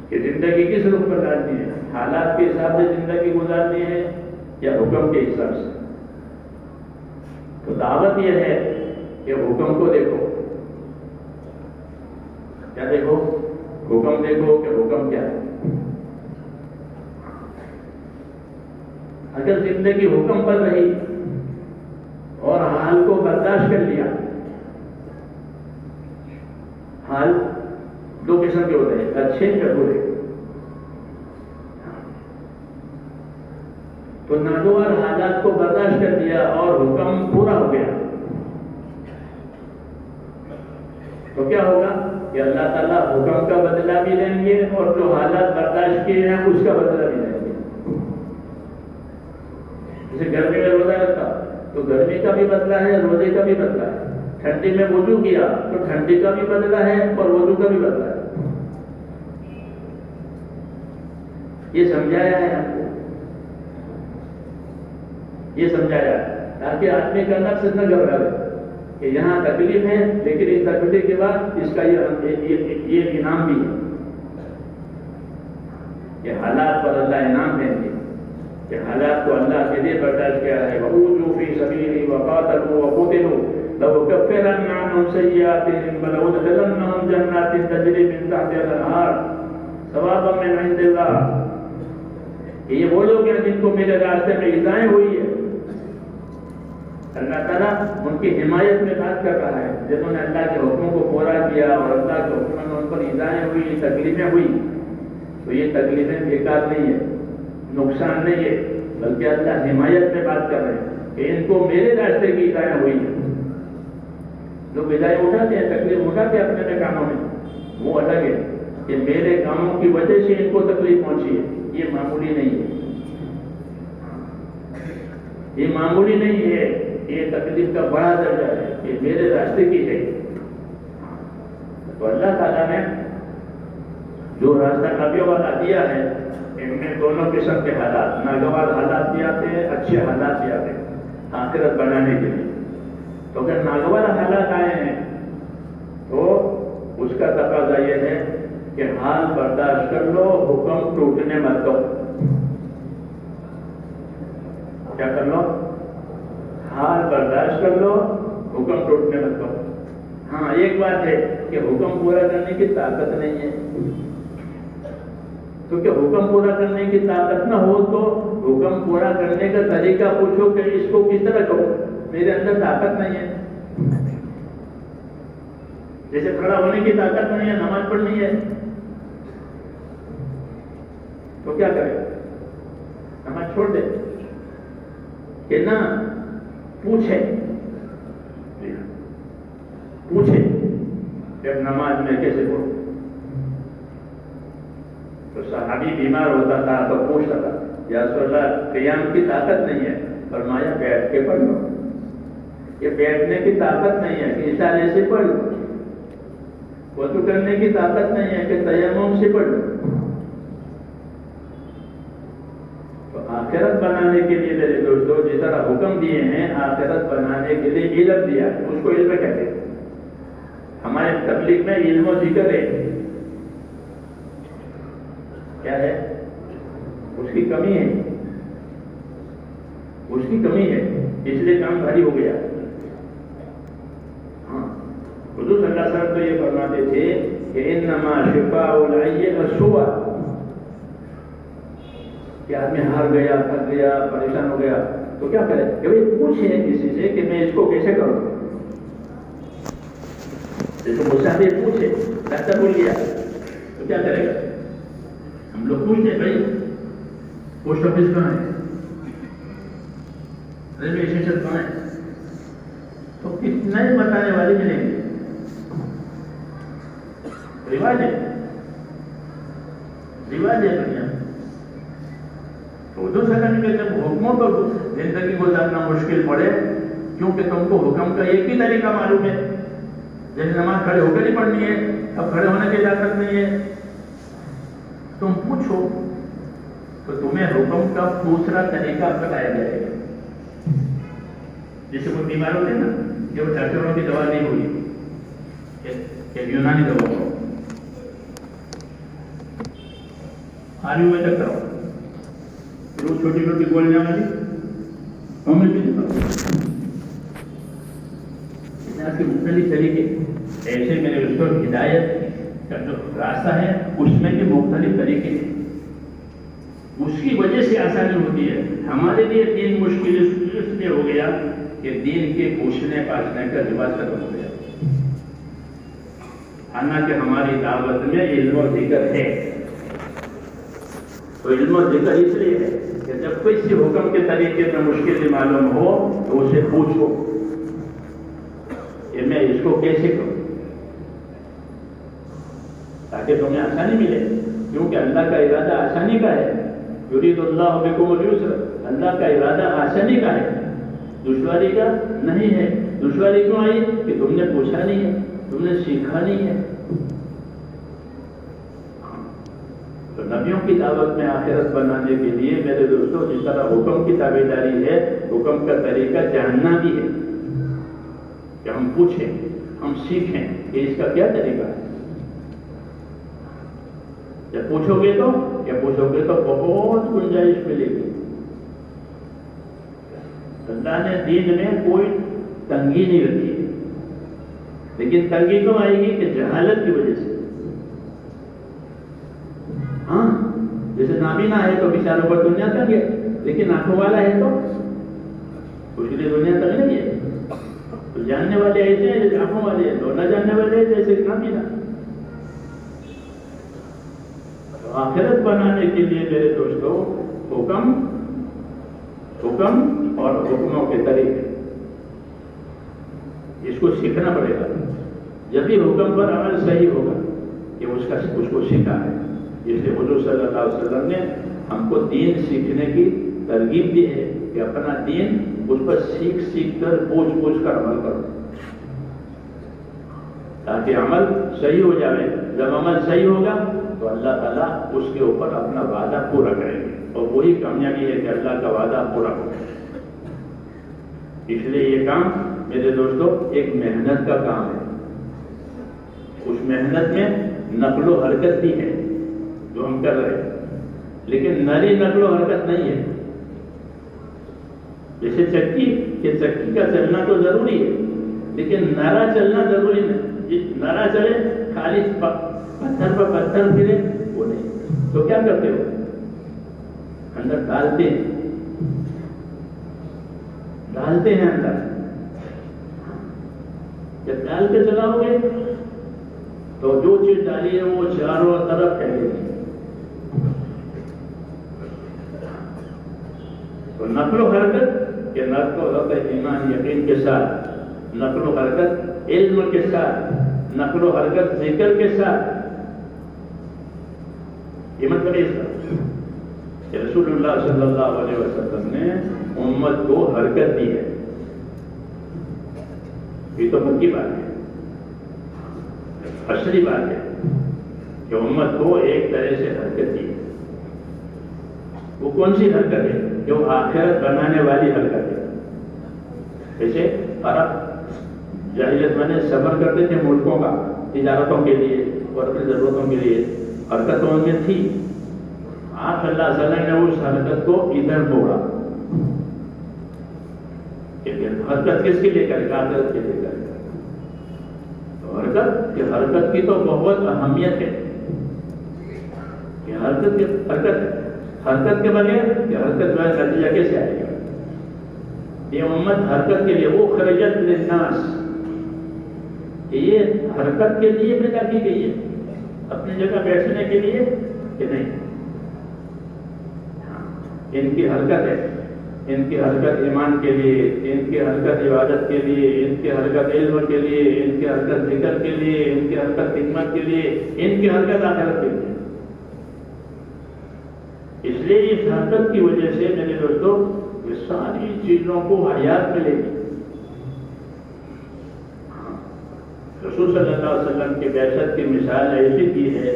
کہ زندگی کس رخ پر ڈالنی ہے، حالات کے حساب سے زندگی گزارنی ہے یا حکم کے حساب سے. تو دعوت یہ ہے کہ حکم کو دیکھو. کیا دیکھو؟ حکم دیکھو کہ حکم کیا ہے. اگر زندگی حکم پر رہی اور حال کو برداشت کر لیا. حال دو قسم کے ہوتے ہیں، اچھے یا برے. تو ناگوار حالات کو برداشت کر دیا اور حکم پورا ہو گیا تو کیا ہوگا کہ اللہ تعالیٰ حکم کا بدلہ بھی لیں گے اور جو حالات برداشت کیے ہیں اس کا بدلہ بھی لیں گے. جیسے گرمی میں روزہ رکھا تو گرمی کا بھی بدلہ ہے، روزے کا بھی بدلہ ہے. ٹھنڈی میں وضو کیا تو ٹھنڈی کا بھی بدلہ ہے اور وضو کا بھی بدلہ ہے. یہ سمجھایا ہے آپ کو، یہ سمجھایا تاکہ آدمی کا نفس نہ گھبرا جائے کہ یہاں تکلیف ہے لیکن اس تکلیف کے بعد اس کا یہ انعام بھی ہے. یہ حالات پر اللہ انعام دیں گے کہ حالات کو اللہ کے لیے برداشت کیا ہے. وَأُوذُوا فِي سَبِيلِي وَقَاتَلُوا وَقُتِلُوا لَأُكَفِّرَنَّ عَنْهُمْ سَيِّئَاتِهِمْ وَلَأُدْخِلَنَّهُمْ جَنَّاتٍ تَجْرِي مِن تَحْتِهَا الْأَنْهَارُ ثَوَابًا مِنْ عِندِ اللَّهِ. یہ وہ لوگ ہیں جن کو میرے راستے میں ایذائیں ہوئی ہے. اللہ تعالیٰ ان کی حمایت میں بات کر رہا ہے جنہوں نے اللہ کے حکموں کو پورا کیا اور اللہ کے حکموں میں ان پر ایذائیں ہوئی، تکلیفیں ہوئی. تو یہ تکلیفیں بیکار نہیں ہے، نقصان نہیں ہے، بلکہ اللہ حمایت میں بات کر رہے ہیں کہ ان کو میرے راستے کی ایذائیں ہوئی ہیں. لوگ ایذائیں اٹھاتے ہیں، تکلیف اٹھاتے ہیں اپنے کاموں میں، وہ الگ ہے. کہ میرے کاموں کی وجہ سے ان کو تکلیف پہنچی ہے، یہ معمولی نہیں ہے، یہ معمولی نہیں ہے، یہ تکلیف کا بڑا درجہ ہے، یہ میرے راستے کی ہے۔ تو اللہ تعالیٰ نے جو راستہ کامیاب والا دیا ہے، ان میں دونوں قسم کے حالات، ناگوار حالات بھی آتے ہیں، اچھے حالات بھی آتے ہیں آخرت بنانے کے لیے۔ تو اگر ناگوار حالات آئے ہیں تو اس کا تقاضا یہ ہے کہ حال برداشت کر لو، حکم ٹوٹنے مت دو۔ کیا کر لو؟ حال برداشت کر لو، حکم ٹوٹنے مت دو۔ ہاں ایک بات ہے کہ حکم پورا کرنے کی طاقت نہیں ہے، کیونکہ حکم پورا کرنے کی طاقت نہ ہو تو حکم پورا کرنے کا طریقہ پوچھو کہ اس کو کس طرح کرو، میرے اندر طاقت نہیں ہے۔ جیسے کھڑا ہونے کی طاقت نہیں ہے، نماز پڑھنی ہے تو کیا کرے؟ نماز چھوڑ دے کہ نہ پوچھے کہ نماز میں کیسے پڑھوں۔ تو صحابی بیمار ہوتا تھا تو پوچھتا تھا، یا رسول اللہ قیام کی طاقت نہیں ہے، فرمایا بیٹھ کے پڑھ لو۔ یہ بیٹھنے کی طاقت نہیں ہے کہ اشارے سے پڑھ لو، وضو کرنے کی طاقت نہیں ہے کہ تیمم سے پڑھ لو۔ تو آخرت بنانے کے لیے میرے دوستوں جس طرح حکم دیے ہیں، آخرت بنانے کے لیے علم دیا ہے، اس کو علم کہتے ہیں۔ ہمارے تبلیغ میں علم و ذکر ہے، کیا ہے؟ اس کی کمی ہے، اس کی کمی ہے، اس لیے کام بھاری ہو گیا۔ ہاں حضور صلی اللہ علیہ وسلم تو یہ فرماتے تھے کہ انما شفاء العی السوء، کہ آدمی ہار گیا، تھک گیا، پریشان ہو گیا تو کیا کرے کہ بھائی پوچھے کسی سے کہ میں اس کو کیسے کروں۔ جیسے مسافر پوچھے، راستہ بھول گیا تو کیا کرے گا؟ ہم لوگ پوچھتے بھائی پوسٹ آفس کہاں ہے، ریلوے اسٹیشن کہاں ہے، تو کتنا ہی بتانے والے ملیں گے۔ رواج ہے دنیا۔ تو حضور صلی اللہ علیہ وسلم کے جب حکموں پر زندگی گزارنا مشکل پڑے، کیونکہ تم کو حکم کا ایک ہی طریقہ معلوم ہے، جیسے نماز کھڑے ہو کر ہی پڑھنی ہے، اب کھڑے ہونے کی اجازت نہیں ہے، تم پوچھو تو تمہیں حکم کا دوسرا طریقہ بتایا جائے گا۔ جیسے کوئی بیمار ہوتے ہیں نا کہ وہ ڈاکٹروں کی دوا نہیں ہوئی، کہ یونانی دوا کراؤ، آیورویدک کراؤ، پھر وہ چھوٹی چھوٹی گولیاں والی ہومیوپیتھی کراؤ۔ اس کے مختلف طریقے ایسے میرے اس کو ہدایت کا جو راستہ ہے اس میں بھی مختلف طریقے ہیں، اس کی وجہ سے آسانی ہوتی ہے۔ ہمارے لیے دین مشکل اس لیے ہو گیا کہ دین کے پوچھنے پاچھنے کا رواج ختم ہو گیا، حالانکہ ہماری دعوت میں علم و ذکر ہے۔ تو علم و ذکر اس لیے ہے کہ جب کسی حکم کے طریقے میں مشکل معلوم ہو تو اسے پوچھو کہ میں اس کو کیسے کروں، تاکہ تمہیں آسانی ملے، کیونکہ اللہ کا ارادہ آسانی کا ہے۔ یرید اللہ بکم الیسر، اللہ کا ارادہ آسانی کا ہے، دشواری کا نہیں ہے۔ دشواری کیوں آئی؟ کہ تم نے پوچھا نہیں ہے، تم نے سیکھا نہیں ہے۔ تو نبیوں کی دعوت میں آخرت بنانے کے لیے میرے دوستوں جس طرح حکم کی تابعداری ہے، حکم کا طریقہ جاننا بھی ہے، کہ ہم پوچھیں، ہم سیکھیں کہ اس کا کیا طریقہ ہے۔ جب پوچھو گے تو بہت گنجائش ملے گی۔ اللہ نے دین میں کوئی تنگی نہیں رکھی ہے، لیکن تنگی تو آئے گی کہ جہالت کی وجہ سے۔ ہاں جیسے نابینا ہے تو بیچاروں پر دنیا تنگ ہے، لیکن آنکھوں والا ہے تو اس کے لیے دنیا تنگ نہیں ہے۔ تو جاننے والے ایسے ہیں جیسے آنکھوں والے ہیں، تو نہ جاننے والے جیسے نابینا۔ آخرت بنانے کے لیے میرے دوستوں حکم اور حکموں کے طریقے اس کو سیکھنا پڑے گا، جب بھی حکم پر عمل صحیح ہوگا۔ کہ اس کو سیکھا ہے. اس لیے حضور صلی اللہ علیہ وسلم نے ہم کو دین سیکھنے کی ترغیب دی ہے کہ اپنا دین اس پر سیکھ کر پوچھ کر عمل کرو تاکہ عمل صحیح ہو جائے. جب عمل صحیح ہوگا تو اللہ تعالیٰ اس کے اوپر اپنا وعدہ پورا کریں گے اور وہی کامیابی ہے کہ اللہ کا وعدہ پورا ہو. اس لیے یہ کام میرے دوستوں ایک محنت کا کام ہے. اس محنت میں نقل و حرکت بھی ہے جو ہم کر رہے ہیں, لیکن نری نقل و حرکت نہیں ہے. جیسے چکی کا چلنا تو ضروری ہے, لیکن نرا چلنا ضروری نہیں. نرا چلے خالی پتھر پر پتھر پھرے وہ نہیں. تو کیا کرتے ہو, اندر ڈالتے ہیں اندر. جب ڈال کے چلاؤ گے تو جو چیز ڈالی ہے وہ چاروں طرف پھیلے گی. تو نقل و حرکت کہ نقل و حرکت ایمان یقین کے ساتھ, نقل و حرکت علم کے ساتھ, نقل و حرکت ذکر کے ساتھ. یہ مطلب اس کا کہ رسول اللہ صلی اللہ علیہ وسلم نے امت کو حرکت دی ہے. یہ تو پکی بات ہے, اصلی بات ہے کہ امت کو ایک طرح سے حرکت دی ہے. وہ کون سی حرکت ہے؟ جو آخرت بنانے والی حرکت ہے. جیسے عرب جاہلیت میں سفر کرتے تھے ملکوں کا تجارتوں کے لیے اور اپنی ضرورتوں کے لیے, حرکتوں میں تھی. آپ صلی اللہ علیہ وسلم نے اس حرکت کو ادھر موڑا. حرکت کس کے لیے کرے گا؟ آخرت کے لیے کرے گا. تو حرکت کی تو بہت اہمیت ہے کہ حرکت کے بغیر کہ حرکت جو ہے نتیجہ کیسے آئے گا. یہ امت حرکت کے لیے وہ خرجت للناس, یہ حرکت کے لیے پیدا کی گئی ہے, اپنی جگہ بیٹھنے کے لیے کہ نہیں. ان کی حرکت ہے, ان کی حرکت ایمان کے لیے, ان کی حرکت عبادت کے لیے, ان کی حرکت علم کے لیے, ان کی حرکت ذکر کے لیے, ان کی حرکت خدمت کے لیے, ان کی حرکت آخرت کے لیے. اس لیے اس حرکت کی وجہ سے میرے دوستوں یہ ساری چیزوں کو حیات ملے گی. رسول صلی اللہ علیہ وسلم کی بعثت کی مثال ایسی کی ہے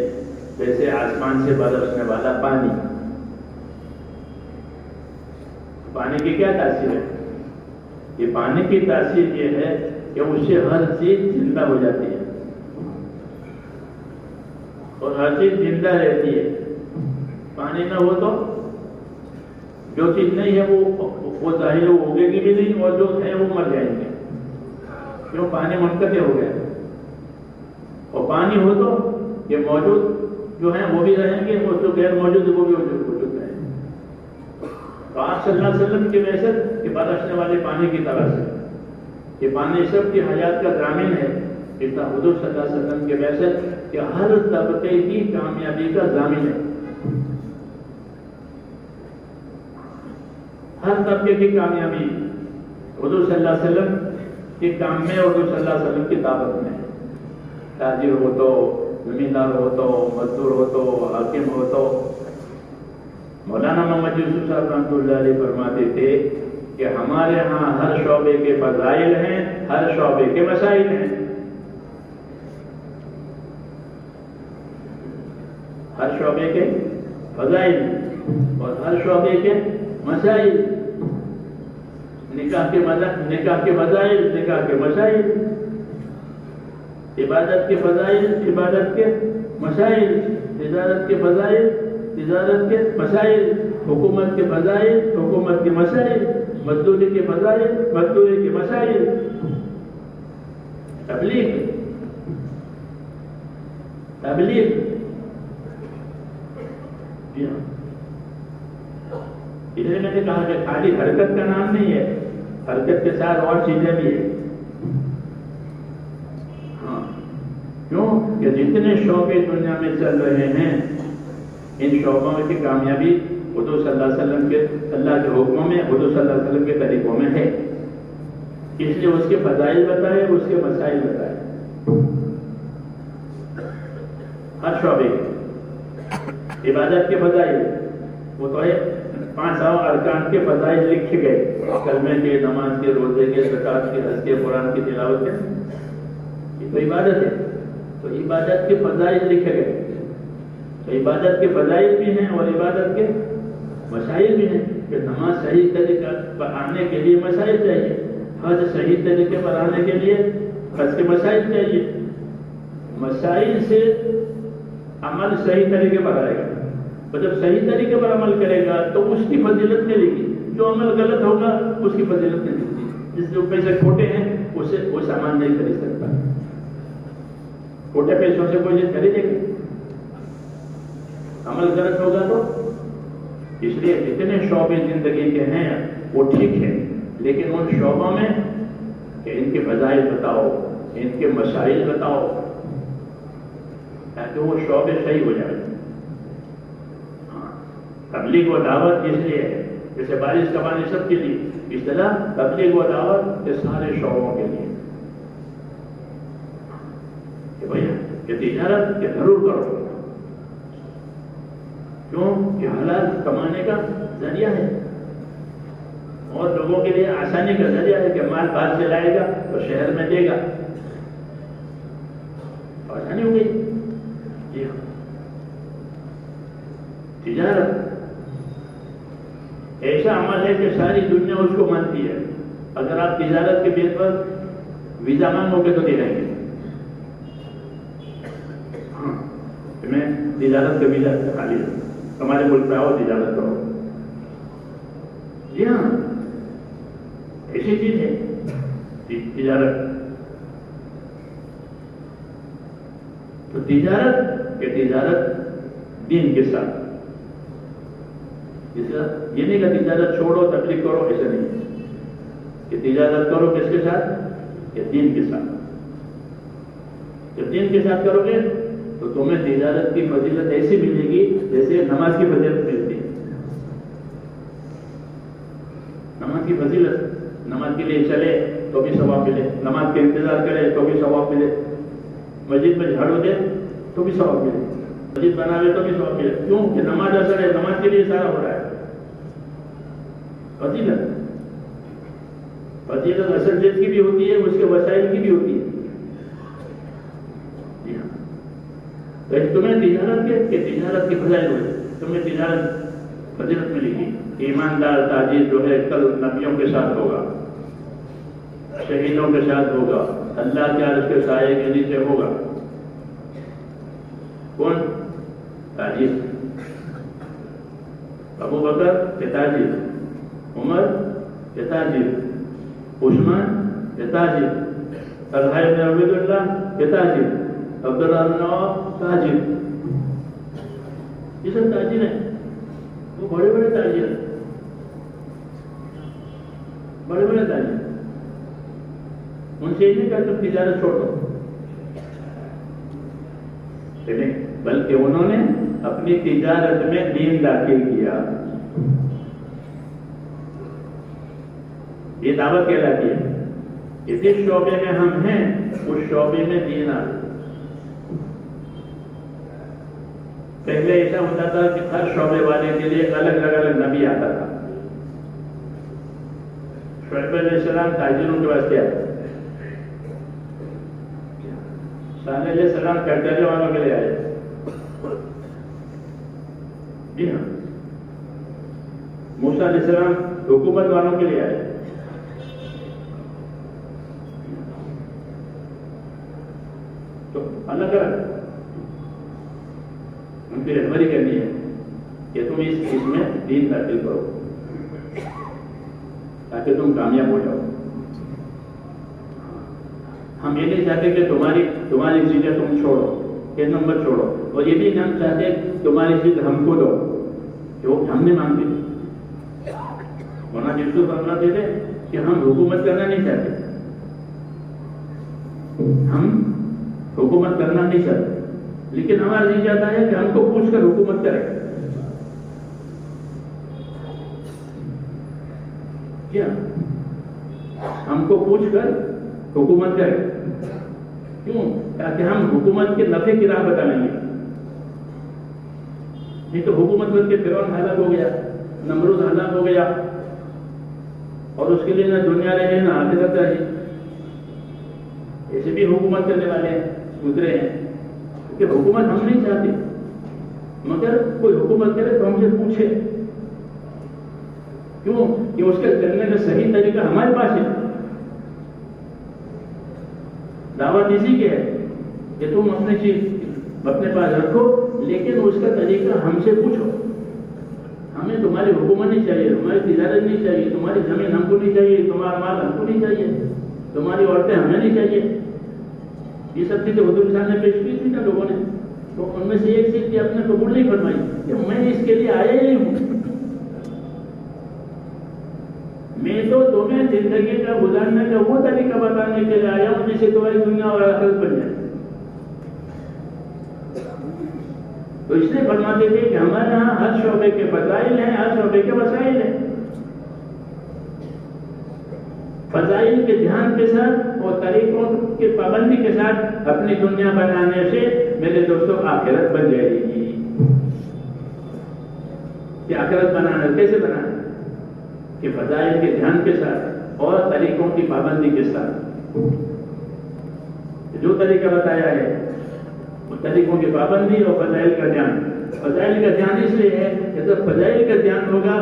جیسے آسمان سے برسنے والا پانی. پانی کی کیا تاثیر ہے؟ یہ پانی کی تاثیر یہ ہے کہ اس سے ہر چیز زندہ ہو جاتی ہے اور ہر چیز زندہ رہتی ہے. پانی نہ ہو تو جو چیز نہیں ہے وہ ظاہر ہوگے گی بھی نہیں, اور جو ہے وہ مر جائیں گے. کیوں؟ پانی منقطع ہو گیا. اور پانی ہو تو یہ موجود جو ہیں وہ بھی رہیں گے, اور جو غیر موجود وہ بھی موجود رہیں گے. تو آپ صلی اللہ علیہ وسلم کی بعثت کہ برسنے والے پانی کی طرح سے یہ پانی سب کی حیات کا ضامن ہے. اس طرح حضور صلی اللہ علیہ وسلم کی بعثت کہ ہر طبقے کی کامیابی کا ضامن ہے. ہر طبقے کی کامیابی حضور صلی اللہ علیہ وسلم کے کام میں, حضور صلی اللہ علیہ وسلم کی دعوت میں. تاجر ہو تو, زمیندار ہو تو, مزدور ہو تو, حاکم ہو تو. مولانا محمد یوسف صاحب رحمۃ اللہ علیہ فرماتے تھے کہ ہمارے ہاں ہر شعبے کے فضائل ہیں, ہر شعبے کے مسائل ہیں. ہر شعبے کے فضائل اور ہر شعبے کے مسائل. نکاح کے فضائل, نکاح کے مسائل. عبادت کے فضائل, عبادت کے مسائل. تجارت کے فضائل, تجارت کے مسائل. حکومت کے فضائل, حکومت کے مسائل. مزدوری کے فضائل, مزدوری کے مسائل. تبلیغ اس لیے میں نے کہا کہ خالی حرکت کا نام نہیں ہے, حرکت کے ساتھ اور چیزیں بھی ہیں. ہاں, کیوں کہ جتنے شعبے دنیا میں چل رہے ہیں ان شعبوں کی کامیابی حضور صلی اللہ علیہ وسلم کے اللہ کے حکموں میں, حضور صلی اللہ علیہ وسلم کے طریقوں میں ہے. اس لیے اس کے فضائل بتائے, اس کے مسائل بتائے. ہر شعبے کی عبادت کے فضائل، وہ تو ہے 5 ارکان کے فضائل لکھے گئے، کلمے کے، نماز کے، روزے کے، زکات کے، حج کے، قرآن کی تلاوت کے، یہ تو عبادت ہے، تو عبادت کے فضائل لکھے گئے، تو عبادت کے فضائل بھی ہیں اور عبادت کے مسائل بھی ہیں، کہ نماز صحیح طریقے پر آنے کے لیے مسائل چاہیے، حج صحیح طریقے پر آنے کے لیے حج کے مسائل چاہیے، مسائل سے عمل صحیح طریقے پر آئے گا، اور جب صحیح طریقے پر عمل کرے گا تو اس کی فضیلت ملے گی، جو عمل غلط ہوگا اس کی فضیلت نہیں ملتی، جس جو پیسے کھوٹے ہیں اسے وہ سامان نہیں خرید سکتا، کھوٹے پیسوں سے کوئی چیز خریدے گی، عمل غلط ہوگا تو، اس لیے جتنے شعبے زندگی کے ہیں وہ ٹھیک ہے، لیکن ان شعبوں میں کہ ان کے فضائل بتاؤ، ان کے مسائل بتاؤ، تاکہ وہ شعبے صحیح ہو جائے۔ تبلیغ و دعوت اس لیے ہے، جیسے بارش کا پانی سب کے لیے، اس طرح تبلیغ و دعوت کے سارے شعبوں کے لیے، کہ بھیا کہ تجارت کہ ضرور کرو، کیوں کہ حلال کمانے کا ذریعہ ہے، اور لوگوں کے لیے آسانی کا ذریعہ ہے، کہ مال باہر سے لائے گا تو شہر میں دے گا، آسانی ہو گئی۔ جی ہاں، تجارت ایسا عمل ہے کہ ساری دنیا اس کو مانتی ہے، اگر آپ تجارت کے بیس پر ویزا مانگو گے تو دے دیں گے، ہاں میں تجارت کا ویزا خالی ہے، ہمارے ملک میں آؤ تجارت کرو، جی ہاں ایسی چیز ہے تجارت، تو تجارت کہ تجارت دین کے ساتھ، یہ نہیں کہ تجارت چھوڑو تبلیغ کرو، ایسا نہیں، کہ تجارت کرو کس کے ساتھ، کہ دین کے ساتھ، جب دین کے ساتھ کرو گے تو تمہیں تجارت کی فضیلت ایسی ملے گی جیسے نماز کی فضیلت ملتی ہے، نماز کی فضیلت، نماز کے لیے چلے تو بھی ثواب ملے، نماز کے انتظار کرے تو بھی ثواب ملے، مسجد میں جھاڑو دے تو بھی ثواب ملے، مسجد بناوے تو بھی ثواب ملے، کیوں کہ نماز اثر ہے، نماز کے لیے سارا ہو رہا ہے، فضیلت، فضیلت اصل جس کی بھی ہوتی ہے اس کے وسائل کی بھی ہوتی ہے، جی ہاں، تو تمہیں تجارت کے تجارت کی فضائل ہوئی، تمہیں تجارت فضیلت ملے گی، ایماندار تاجر جو ہے کل نبیوں کے ساتھ ہوگا، شہیدوں کے ساتھ ہوگا، اللہ کے عرش کے سائے کے نیچے ہوگا، کون؟ تاجر، ابو بکر کے تاجر، عمر کے تاجر، عثمان کے تاجر، طلحہ بن عبید اللہ کے تاجر، عبداللہ بن عوف تاجر، یہ سب تاجر ہیں، وہ بڑے بڑے تاجر ہیں، بڑے بڑے تاجر، ان سے نہیں کہ تم تجارت چھوڑ دو، بلکہ انہوں نے اپنی تجارت میں دین داخل کیا، یہ دعوت کہلاتی ہے کہ جس شعبے میں ہم ہیں اس شعبے میں دین آ، پہلے ایسا ہوتا تھا کہ ہر شعبے والے کے لیے الگ الگ نبی آتا تھا، شعیب علیہ السلام تاجروں کے واسطے آئے، صالح علیہ السلام فیکٹری والوں کے لیے آئے، جی ہاں، موسیٰ علیہ السلام حکومت والوں کے لیے آئے، تو الگ الگ ان کی رہبری کرنی ہے کہ تم اس چیز میں دین داخل کرو تاکہ تم کامیاب ہو جاؤ، ہم یہ نہیں چاہتے کہ تمہاری چیزیں تم چھوڑو، یہ نمبر چھوڑو، اور یہ بھی ہم چاہتے تمہاری چیز ہم کو دو، جو ہم نے مانگی، ورنہ جس کو بننا دے دے کہ ہم حکومت کرنا نہیں چاہتے، ہم حکومت کرنا نہیں چاہتے، لیکن ہمارا جی چاہتا ہے کہ ہم کو پوچھ کر حکومت کرے، کیا ہم کو پوچھ کر حکومت کرے، کیوں؟ تاکہ ہم حکومت کے نفع کی راہ بتائیں گے، نہیں تو حکومت کر کے فرعون ہلاک ہو گیا، نمرود ہلاک ہو گیا، اور اس کے لیے نہ دنیا رہے نہ آخرت رہے. ایسے بھی حکومت کرنے والے گزرے ہیں کہ حکومت ہم نہیں چاہتے، مگر کوئی حکومت کرے تو ہم سے پوچھے. کیوں؟ کہ اس کے کرنے کا صحیح طریقہ ہمارے پاس ہے. دعوت اسی کی ہے کہ تم اپنی چیز اپنے پاس رکھو، لیکن اس کا طریقہ ہم سے پوچھو. ہمیں تمہاری حکومت نہیں چاہیے، تمہاری تجارت نہیں چاہیے، تمہاری زمین ہم کو نہیں چاہیے، تمہارا مال ہم کو نہیں چاہیے، تمہاری عورتیں ہمیں نہیں چاہیے. یہ سب چیزیں حضور صاحب نے پیش کی تھی نا لوگوں نے. تو ان میں سے ایک چیز کی آپ نے قبول نہیں فرمائی کہ میں اس کے لیے آیا ہی نہیں ہوں. میں تو تمہیں زندگی کا گزارنے کا وہ طریقہ بتانے کے لیے آیا ہوں جس سے تمہاری دنیا اور آخرت بن جائے. تو اس لیے فرماتے تھے کہ ہمارے یہاں ہر شعبے کے فضائل ہیں، ہر شعبے کے مسائل ہیں. فضائل کے دھیان کے ساتھ اور طریقوں کی پابندی کے ساتھ اپنی دنیا بنانے سے میرے دوستوں آخرت بن جائے گی. کہ آخرت بنانا کیسے بنانا؟ کہ فضائل کے دھیان کے ساتھ اور طریقوں کی پابندی کے ساتھ. جو طریقہ بتایا ہے وہ طریقوں کی پابندی اور فضائل کا دھیان. فضائل کا دھیان اس لیے ہے کہ جب فضائل کا دھیان ہوگا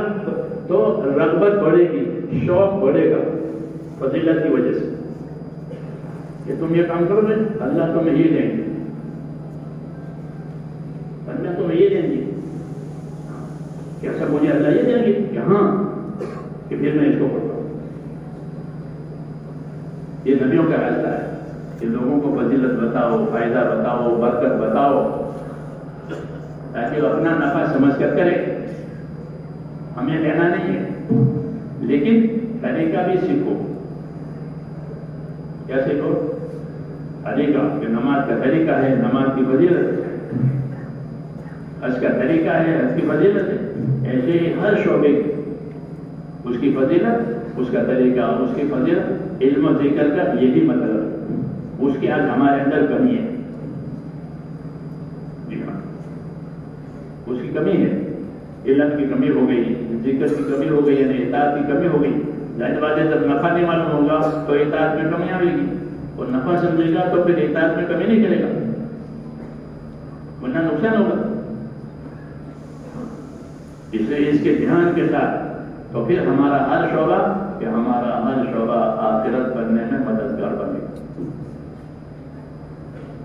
تو رغبت بڑھے گی، شوق بڑھے گا فضیلت کی وجہ سے. کہ تم یہ کام کرو گے اللہ تمہیں یہ دیں گے، اللہ تمہیں یہ دیں گے. کیسا مجھے اللہ یہ دیں گے کہ ہاں، کہ پھر میں اس کو کرتا ہوں. یہ نبیوں کا راستہ ہے کہ لوگوں کو فضیلت بتاؤ، فائدہ بتاؤ، برکت بتاؤ، تاکہ وہ اپنا نفع سمجھ کر کرے. ہمیں لینا نہیں ہے، لیکن طریقہ بھی سیکھو. کیا سیکھو؟ طریقہ کہ نماز کا طریقہ ہے، نماز کی فضیلت ہے. حج کا طریقہ ہے، حج کی فضیلت ہے. ایسے ہی ہر شعبے کی اس کی فضیلت، اس کا طریقہ، اس کی فضیلت. علم و ذکر کا یہی مطلب ہے. اس کی آج ہمارے اندر کمی ہے، اس کی کمی ہے. علم کی کمی ہو گئی، ذکر کی کمی ہو گئی، یعنی اطاعت کی کمی ہو گئی. ظاہر بات ہے جب نفع نہیں معلوم ہوگا تو اطاعت میں کمی آئے گی، اور نفع سمجھے گا تو پھر اطاعت میں کمی نہیں کرے گا، ورنہ نقصان ہوگا. اس لیے اس کے دھیان کے ساتھ تو پھر ہمارا ہر شعبہ آخرت بننے میں مددگار بنے گا.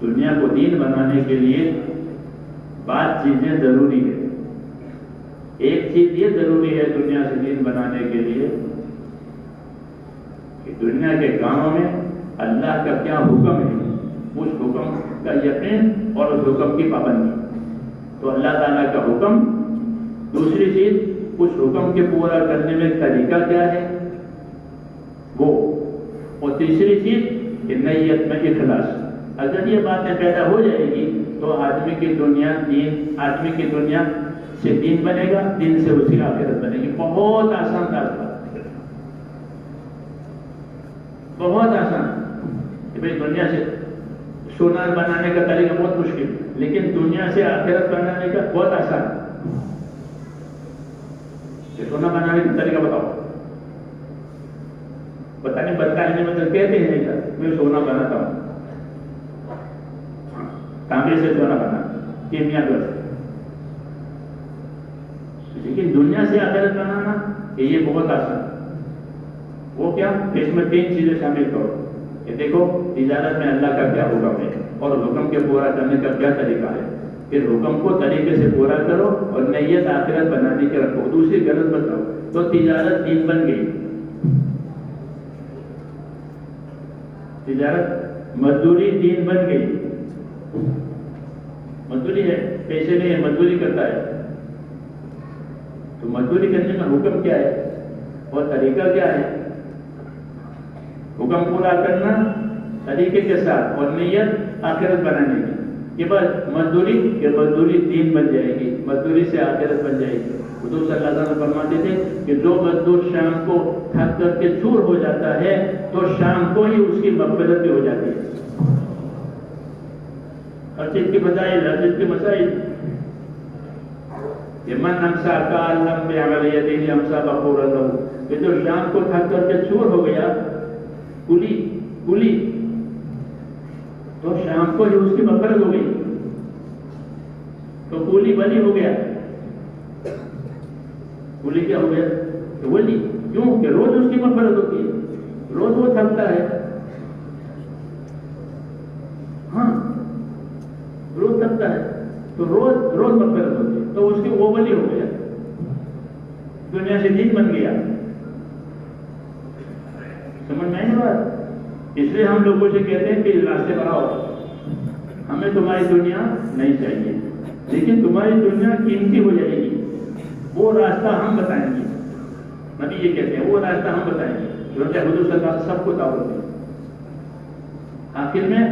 دنیا کو دین بنانے کے لیے بعض چیزیں ضروری ہے. ایک چیز یہ ضروری ہے دنیا سے دین بنانے کے لیے کہ دنیا کے کاموں میں اللہ کا کیا حکم ہے، اس حکم کا یقین اور اس حکم کی پابندی. تو اللہ تعالیٰ کا حکم. دوسری چیز اس حکم کے پورا کرنے میں طریقہ کیا ہے وہ. اور تیسری چیز کہ نیت میں اخلاص. اگر یہ باتیں پیدا ہو جائے گی تو آدمی کی دنیا سے دین بنے گا، دین سے اسی آخرت بنے گی. بہت آسان راستہ، بہت آسان. کہ بھائی دنیا سے سونا بنانے کا طریقہ بہت مشکل، لیکن دنیا سے آخرت بنانے کا بہت آسان. کہ سونا بنانے کا طریقہ بتاؤ. پتہ نہیں بتانے میں کہتے ہیں نہیں سر میں سونا بناتا ہوں، تانبے سے سونا بنا کیمیا کر. لیکن دنیا سے آخرت بنانا یہ بہت آسان. وہ کیا؟ اس میں 3 چیزیں شامل کرو. کہ دیکھو تجارت میں اللہ کا کیا حکم ہے اور حکم کے پورا کرنے کا کیا طریقہ ہے. پھر حکم کو طریقے سے پورا کرو اور نیت آخرت بنانے کے رکھو، دوسری غلط مت کرو. تو تجارت دین بن گئی. تجارت مزدوری دین بن گئی. مزدوری ہے، پیسے نہیں ہے، مزدوری کرتا ہے. تو مزدوری کرنے کا حکم کیا ہے اور طریقہ کیا ہے؟ حکم پورا کرنا طریقے کے ساتھ اور نیت آخرت بنانے کی. یہ بات مزدوری دین بن جائے گی، مزدوری سے آخرت بن جائے گی. حضور صلی اللہ علیہ وسلم فرماتے تھے کہ جو مزدور شام کو تھک کر کے چور ہو جاتا ہے تو شام کو ہی اس کی مغفرت بھی ہو جاتی ہے. ہر چیز کی فضائل، ہر چیز کے مسائل. کہ من امسا کالم بعمل یدیہ امسا بخورا لہو، کہ جو شام کو تھک کر کے چور ہو گیا، کلی تو شام کو جو اس کی مغفرت ہو گئی تو کولی ولی ہو گیا. کولی کیا ہو گیا؟ تو ولی. کیوں؟ کہ روز اس کی مغفرت ہوتی ہے، روز وہ تھکتا ہے. ہاں روز تھکتا ہے تو روز مغفرت ہوتی ہے، تو اس کی وہ ولی ہو گیا، دنیا سے دین بن گیا. سمجھ میں نہیں بات؟ اس لیے ہم لوگوں سے کہتے ہیں کہ راستے بڑھاؤ، ہمیں تمہاری دنیا نہیں چاہیے، لیکن تمہاری دنیا قیمتی ہو جائے گی، وہ راستہ ہم بتائیں گے. نبی یہ کہتے ہیں وہ راستہ ہم بتائیں گے. حضور صلی اللہ علیہ وسلم سب کو دعوت دی، آخر میں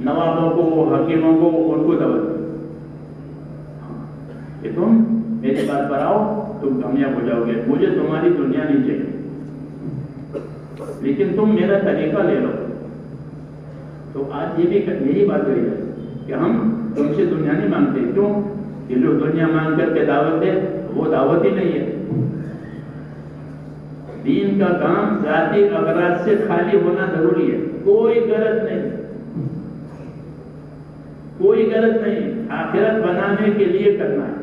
نوابوں کو، حکیموں کو، ان کو دعوت دی کہ تم میری بات پر آؤ، تم کامیاب ہو جاؤ گے. مجھے تمہاری دنیا نہیں چاہیے، لیکن تم میرا طریقہ لے لو. تو آج یہ بھی یہی بات ہوئی ہے کہ ہم تم سے دنیا نہیں مانگتے. کیوں؟ کہ جو دنیا مانگ کر کے دعوت ہے وہ دعوت ہی نہیں ہے. دین کا کام ذاتی اغراض سے خالی ہونا ضروری ہے. کوئی غرض نہیں، کوئی غرض نہیں، آخرت بنانے کے لیے کرنا ہے.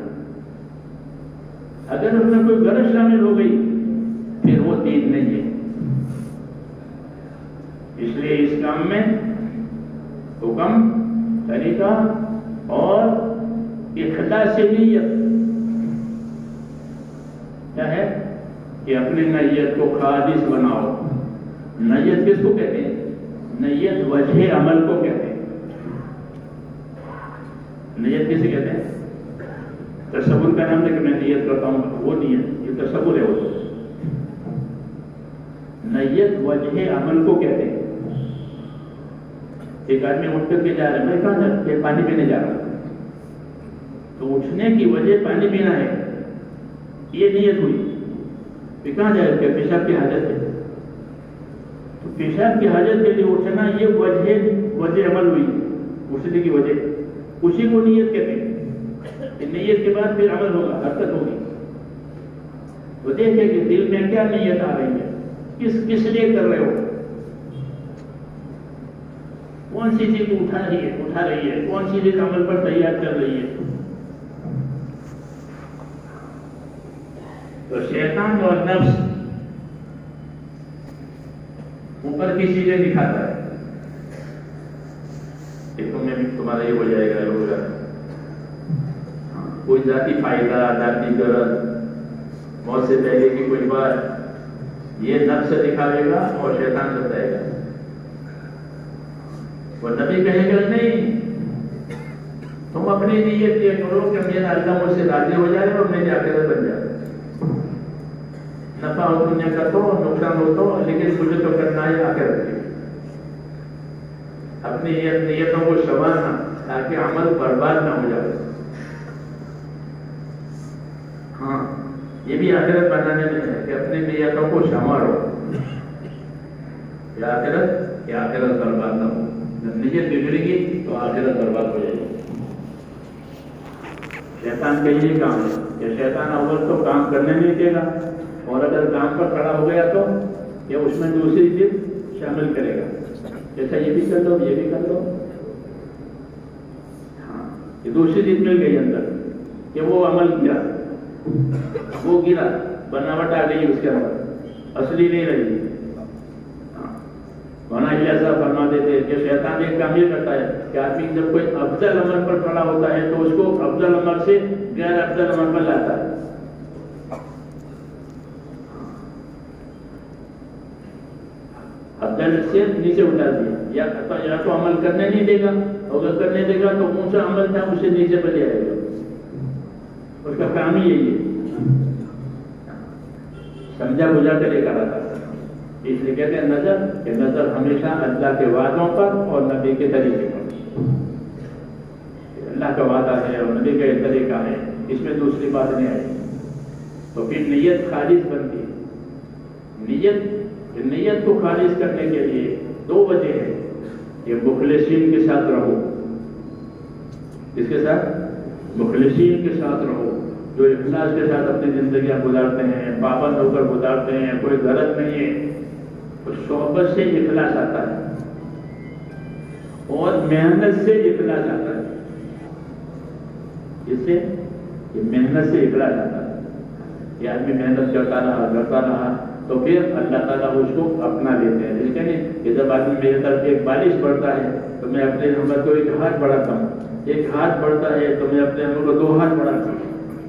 اگر اس میں کوئی غرض شامل ہو گئی پھر وہ دین نہیں ہے. اس لیے اس کام میں حکم، طریقہ اور اخلاص نیت کیا ہے کہ اپنی نیت کو خالص بناؤ. نیت کس کو کہتے ہیں؟ نیت وجہ عمل کو کہتے ہیں. نیت کسے کہتے ہیں؟ تصور کا نام ہے کہ میں نیت کرتا ہوں، وہ نیت، یہ تصور ہے. وہ نیت وجہ عمل کو کہتے ہیں. ایک آدمی اٹھ کر کے جا رہا ہے، میں کہاں جا رہا ہوں؟ پانی پینے جا رہا ہوں. تو اٹھنے کی وجہ پانی پینا ہے، یہ نیت ہوئی. کہ کہاں جائے گا؟ پیشاب کی حاجت ہے. تو پیشاب کی حاجت کے لیے اٹھنا یہ وجہ عمل ہوئی، اٹھنے کی وجہ. اسی کو نیت کہتے ہیں. نیت کے بعد پھر عمل ہوگا، حرکت ہوگی. تو دیکھیں کہ دل میں کیا نیت آ رہی ہے، کس لیے کر رہے ہو، کون سی چیز اٹھا رہی ہے، کون سی چیز عمل پر تیار کر رہی ہے. تو شیطان اور نفس اوپر کی چیزیں دکھاتا ہے کہ تمہارا یہ ہو جائے گا، یہ ہوگا. کوئی ذاتی فائدہ، ذاتی غرض، موت سے پہلے کی کوئی بات، یہ نفس دکھاوے گا اور شیطان بتائے گا. وہ نبی کہے گا نہیں، تم اپنی نیت یہ کرو کہ میرا اللہ مجھ سے راضی ہو جائے اور میری آخرت بن جائے. نفع ہو دنیا کا تو نقصان ہو تو، لیکن مجھے تو کرنا ہے آخرت کی. اپنی نیتوں کو سنوارنا تاکہ عمل برباد نہ ہو جائے. ہاں یہ بھی آخرت بنانے میں ہے کہ اپنی نیتوں کو سنوارو کہ آخرت برباد نہ ہو. جب نیت بگڑے گی تو آخرت برباد ہو جائے گی. شیطان کا یہ کام ہے کہ شیطان اول تو کام کرنے نہیں دے گا، اور اگر کام پر کھڑا ہو گیا تو یہ اس میں دوسری چیز شامل کرے گا. جیسا یہ بھی کر دو، یہ بھی کر دو. ہاں یہ دوسری چیز مل گئی اندر کہ وہ عمل کیا، وہ گرا، بناوٹ آ گئی اس کے اندر، اصلی نہیں رہی. مولانا الیاس صاحب فرما دیتے کہ شیطان ایک کام یہ کرتا ہے کہ آدمی جب کوئی افضل عمل پر کھڑا ہوتا ہے تو اس کو افضل عمل سے غیر افضل عمل پر لاتا ہے. افضل سے نیچے اٹھا دیا، یا تو عمل کرنے نہیں دے گا، اگر کرنے دے گا تو اونچا عمل تھا اسے نیچے پر لے آئے گا. اس کا کام ہی یہی ہے، سمجھا بجھا کر لے کر آتا. اس لیے کہتے ہیں نظر کہ نظر ہمیشہ اللہ کے وعدوں پر اور نبی کے طریقے پر. اللہ کا وعدہ ہے اور نبی کا یہ طریقہ ہے، اس میں دوسری بات نہیں آئی. تو پھر نیت خالص بنتی ہے. نیت کو خالص کرنے کے لیے دو وجہ ہے کہ مخلصین کے ساتھ رہو. کس کے ساتھ؟ مخلصین کے ساتھ رہو، جو اخلاص کے ساتھ اپنی زندگیاں گزارتے ہیں، پابند ہو کر گزارتے ہیں، کوئی غلط نہیں ہے. تو صحبت سے اخلاص آتا ہے اور محنت سے اخلاص آتا ہے. اس سے یہ محنت سے اخلاص آتا ہے. یہ آدمی محنت کرتا رہا تو پھر اللہ تعالیٰ اس کو اپنا لیتے ہیں. لیکن یہ جب آدمی میرے طرف ایک بارش پڑتا ہے تو میں اپنے نمبر کو ایک ہاتھ بڑھاتا ہوں، ایک ہاتھ بڑھتا ہے تو میں اپنے نمبر کو 2 ہاتھ بڑھاتا ہوں.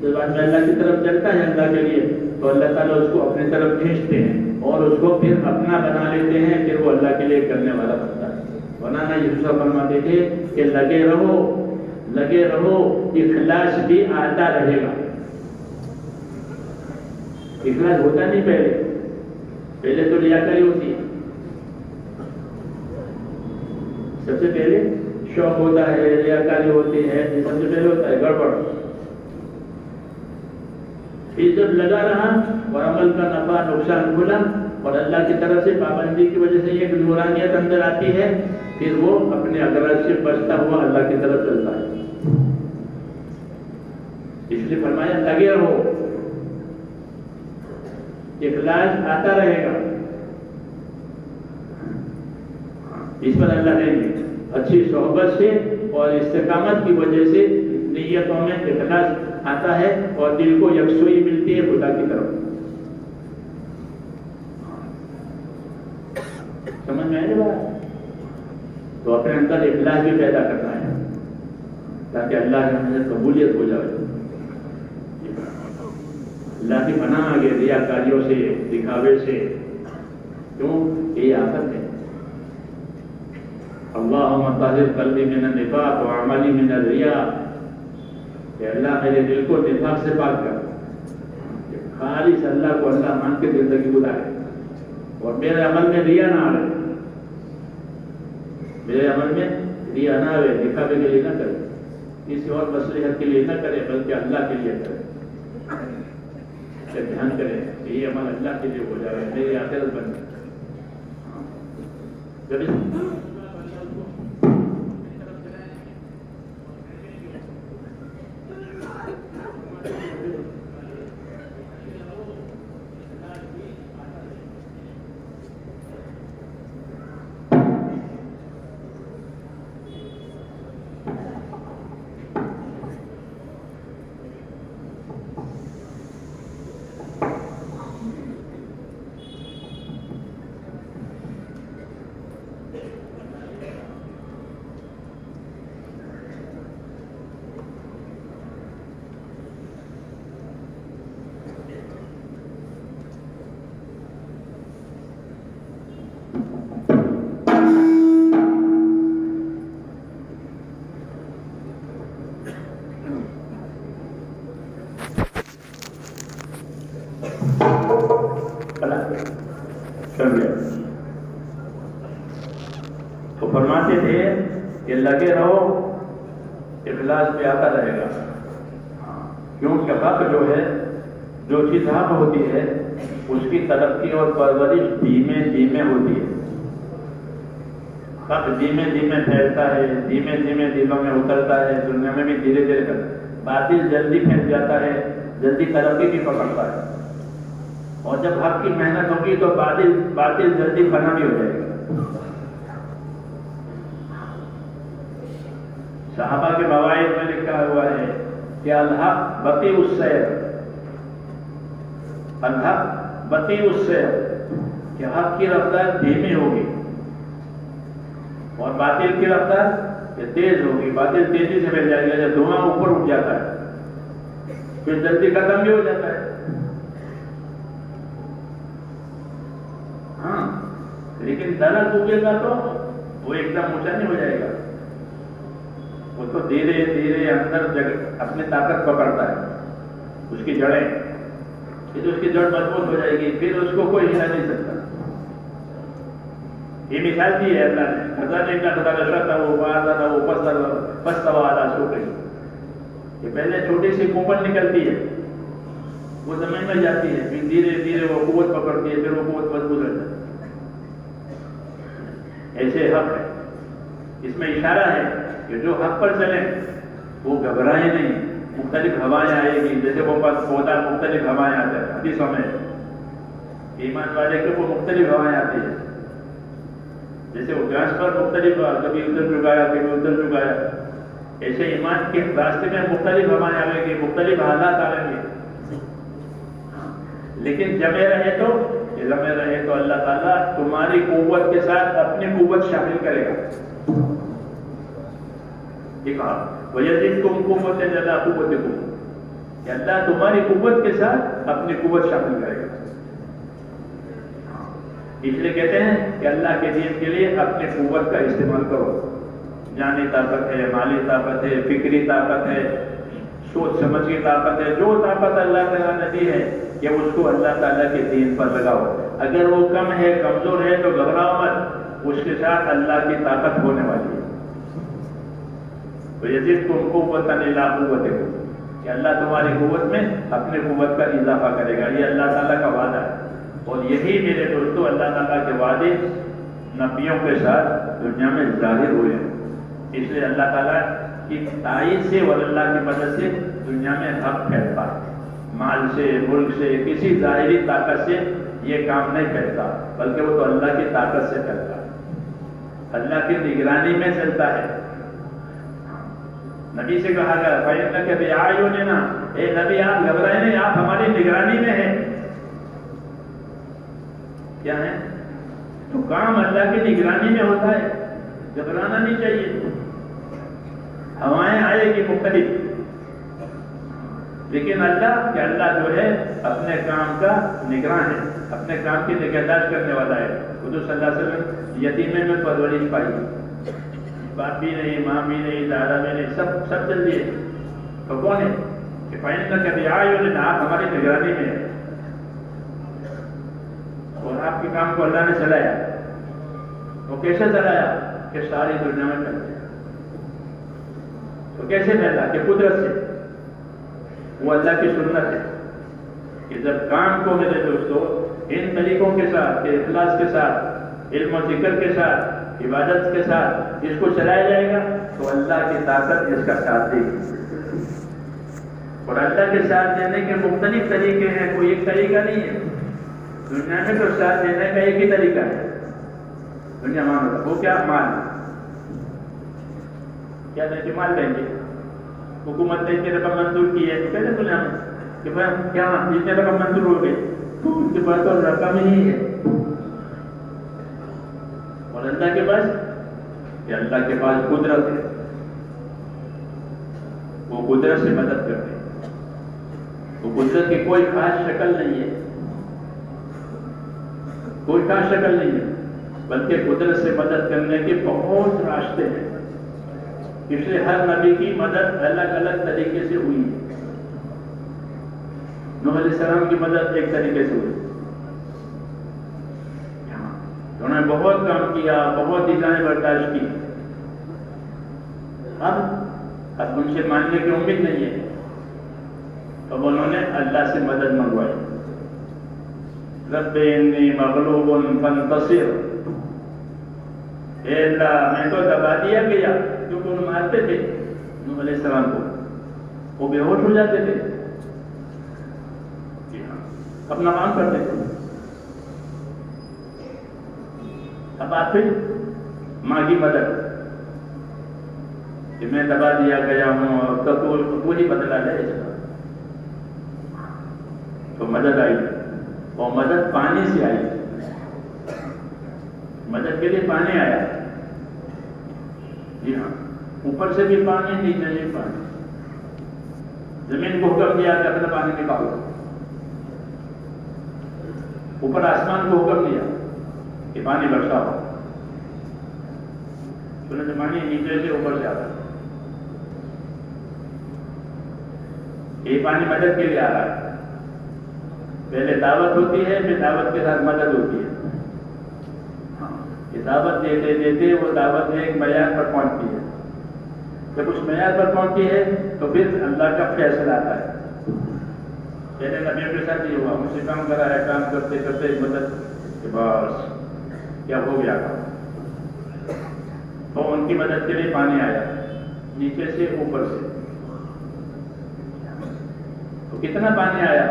جب آدمی اللہ کی طرف چلتا ہے اللہ کے لیے تو اللہ تعالیٰ اس کو اپنی طرف کھینچتے ہیں اور اس کو پھر اپنا بنا لیتے ہیں. پھر وہ اللہ کے لیے کرنے والا بنتا ہے. ورنہ یوسف فرماتے تھے کہ لگے رہو، اخلاص بھی آتا رہے گا. اخلاص ہوتا نہیں پہلے تو ریاکاری ہوتی ہے. سب سے پہلے شوق ہوتا ہے، ریاکاری ہوتی ہے، سب سے پہلے ہوتا ہے گڑبڑ. پھر جب لگا رہا اور عمل کا نفع نقصان کھلا اور اللہ کی طرف سے پابندی کی وجہ سے ایک نورانیت اندر آتی ہے، پھر وہ اپنے اغراض سے بچتا ہوا اللہ کی طرف چلتا ہے. اس لیے فرمایا لگے رہو، اخلاص آتا رہے گا. اس پر اللہ نے اچھی صحبت سے اور استقامت کی وجہ سے نیتوں میں اخلاص آتا ہے اور دل کو یکسوئی ملتی ہے خدا کی طرف. سمجھ میں آئے گا؟ تو اپنے اندر اخلاص بھی پیدا کرنا ہے تاکہ اللہ کے اندر قبولیت ہو جائے. اللہ کی پناہ آگے ریاکاریوں سے، دکھاوے سے. کیوں؟ یہ آفت ہے. اللہم طہر قلبی من النفاق وعملی من الریا. کہ اللہ میرے دل کو نفاق سے پاک کر، خالص اللہ کو اللہ مان کے زندگی گزارے اور میرے عمل میں ریا نہ آئے. میرے عمل میں ریا نہ آئے، دکھاوے کے لیے نہ کرے، کسی اور مصلحت کے لیے نہ کرے، بلکہ اللہ کے لیے کرے. دھیان کرے کہ یہ عمل اللہ کے لیے ہو جائے، میری آخرت بن جائے. تو فرماتے تھے کہ لگے رہو، اخلاص پہ آتا رہے گا. کیونکہ حق جو ہے، جو چیز حق ہوتی ہے اس کی ترقی اور پرورش دھیمے دھیمے ہوتی ہے. حق دھیمے دھیمے پھیلتا ہے، دھیمے دھیمے دلوں میں اترتا ہے، دنیا میں بھی دھیرے دھیرے کرتا ہے. باطل جلدی پھیل جاتا ہے، جلدی ترقی بھی پکڑتا ہے. اور جب حق کی محنت ہوگی تو باطل جلدی فنا بھی ہو جائے گا. صحابہ کے مواعظ میں لکھا ہوا ہے کہ الحق بطیء السیر، الحق بطیء السیر، کہ حق کی رفتار دھیمی ہوگی اور باطل کی رفتار تیز ہوگی. باطل تیزی سے پھیل جائے گا، جب دھواں اوپر اٹھ جاتا ہے پھر جلدی ختم بھی ہو جاتا ہے. ہاں، لیکن درخت اگے گا تو وہ ایک دم اونچا نہیں ہو جائے گا. وہ تو دھیرے دھیرے اندر اپنی طاقت پکڑتا ہے، اس کی جڑیں، پھر اس کی جڑ مضبوط ہو جائے گی، پھر اس کو کوئی ہلا نہیں سکتا. یہ مثال دی ہے اللہ نے. خزانے کا خدا رشا وہ بازا تھا، وہ پستوا والا چھوٹے، یہ پہلے چھوٹی سی کوپن نکلتی ہے، وہ زمین میں جاتی ہے، پھر دھیرے دھیرے وہ قوت پکڑتی ہے، پھر وہ قوت مضبوط ہو جاتی ہے. ایسے حق ہے. اس میں اشارہ ہے کہ جو حق پر چلیں وہ گھبرائے نہیں. مختلف ہوائیں آئے گی، جیسے وہ پودا مختلف ہوائیں آتے ہیں حدیثوں میں. ایمان والے کے وہ مختلف ہوائیں آتی ہیں، جیسے وہ گھاس پر مختلف کبھی ادھر جھکایا کبھی ادھر جھکایا، ایسے ایمان کے راستے میں مختلف ہوائیں آئیں گی، مختلف حالات آئیں گے. لیکن جمے رہے تو اللہ تعالیٰ تمہاری قوت کے ساتھ اپنی قوت شامل کرے گا. وَيَزِدْكُمْ قُوَّةً إِلَىٰ قُوَّتِكُمْ، کہ اللہ تمہاری قوت کے ساتھ اپنی قوت شامل کرے گا. اس لیے کہتے ہیں کہ اللہ کے دین کے لیے اپنی قوت کا استعمال کرو. جانی طاقت ہے، مالی طاقت ہے، فکری طاقت ہے، سوچ سمجھ کی طاقت ہے، جو طاقت اللہ تعالیٰ نے دی ہے کہ اس کو اللہ تعالیٰ کے دین پر لگاؤ. اگر وہ کم ہے، کمزور ہے تو گھبراؤ مت، اس کے ساتھ اللہ کی طاقت ہونے والی ہے. وَيَزِدْكُمْ قُوَّةً إِلَىٰ قُوَّتِكُمْ، کہ اللہ تمہاری قوت میں اپنی قوت کا اضافہ کرے گا. یہ اللہ تعالیٰ کا وعدہ ہے. اور یہی میرے دوستوں اللہ تعالیٰ کے وعدے نبیوں کے ساتھ دنیا میں ظاہر ہوئے ہیں. اس لیے اللہ تعالیٰ کی تائید سے اور اللہ کی مدد سے دنیا میں حق پھیلتا ہے. مال سے، ملک سے، کسی ظاہری طاقت سے یہ کام نہیں پھیلتا، بلکہ وہ تو اللہ کی طاقت سے پھیلتا ہے، اللہ کی نگرانی میں چلتا ہے. نبی سے کہا گیا فَإِنَّكَ بِأَعْيُنِنَا، اے نبی آپ گھبرائیں نہیں، آپ ہماری نگرانی میں ہیں. کیا ہے؟ تو کام اللہ کی نگرانی میں ہوتا ہے، گھبرانا نہیں چاہیے. ہوائیں آئے گی مختلف، لیکن اللہ جو ہے اپنے کام کا نگراں ہے، اپنے کام کی نگہداشت کرنے والا ہے. حضور صلی اللہ علیہ وسلم یتیمے میں پرورش پائی، باپ بھی نہیں، ماں بھی نہیں، دادا بھی نہیں، سب چل دیے. تو کون ہے کہ فَإِنَّكَ بِأَعْيُنِنَا، آپ ہماری نگرانی میں ہیں. اور آپ کے کام کو اللہ نے چلایا. وہ کیسے چلایا؟ کہ ساری دنیا میں پھیل گیا. تو کیسے پھیلا؟ کہ قدرت سے. وہ اللہ کی سنت ہے کہ جب کام کو میرے دوستوں ان طریقوں کے ساتھ، کہ اخلاص کے ساتھ، علم و ذکر کے ساتھ، عبادت کے ساتھ اس کو چلایا جائے گا تو اللہ کی طاقت اس کا ساتھ دے گی. اور اللہ کے ساتھ دینے کے مختلف طریقے ہیں، کوئی ایک طریقہ نہیں ہے. دنیا میں تو ساتھ دینے کا ایک ہی طریقہ ہے. دنیا مانگا وہ کیا؟ مال. کیا دیں گے؟ مال دیں گے. حکومت نے اتنی رقم منظور کی ہے تو کہتے دنیا میں کہ بھائی کیا جتنے رقم منظور ہو گئی تو ان کے پاس تو رقم ہی ہے. اور اللہ کے پاس کہ اللہ کے پاس قدرت ہے، وہ قدرت سے مدد کرتے ہیں. وہ قدرت کی کوئی خاص شکل نہیں ہے، کوئی خاص شکل نہیں ہے، بلکہ قدرت سے مدد کرنے کے بہت راستے ہیں. اس لیے ہر نبی کی مدد الگ الگ طریقے سے ہوئی ہے. نوح علیہ السلام کی مدد ایک طریقے سے ہوئی، انہوں نے بہت کام کیا، بہت ایذائیں برداشت کی. اب ان سے ماننے کی امید نہیں ہے، اب انہوں نے اللہ سے مدد منگوائی. رب انی مغلوب فانتصر، اے اللہ میں تو دبا دیا گیا، کیونکہ انہوں مارتے تھے نوح علیہ السلام کو، وہ بے ہوش ہو جاتے تھے، اپنا کام کرتے تھے. اب آپ پھر ماں کی مدد کہ میں دبا دیا گیا ہوں اور پوری بدلا لے اس کا. تو مدد آئی، اور مدد پانی سے آئی. مدد کے لیے پانی آیا. جی ہاں، اوپر سے بھی پانی، نیچے سے بھی پانی. زمین کو حکم دیا کہ اپنا پانی نکالو. اوپر آسمان کو حکم دیا کہ پانی برساؤ. سنت پانی نیچے سے اوپر سے آتا ہے. یہ پانی مدد کے لیے آ رہا ہے. پہلے دعوت ہوتی ہے، پھر دعوت کے ساتھ مدد ہوتی ہے. یہ دعوت دیتے دیتے وہ دعوت ایک معیار پر پہنچتی ہے. جب اس معیار پر پہنچتی ہے تو پھر اللہ کا فیصلہ آتا ہے. پہلے نبیوں کے ساتھ یہ ہوا، مجھ سے کام کرا ہے، کام کرتے کرتے مدد کہ بس کیا ہو گیا کام. تو ان کی مدد کے لیے پانی آیا، نیچے سے اوپر سے. تو کتنا پانی آیا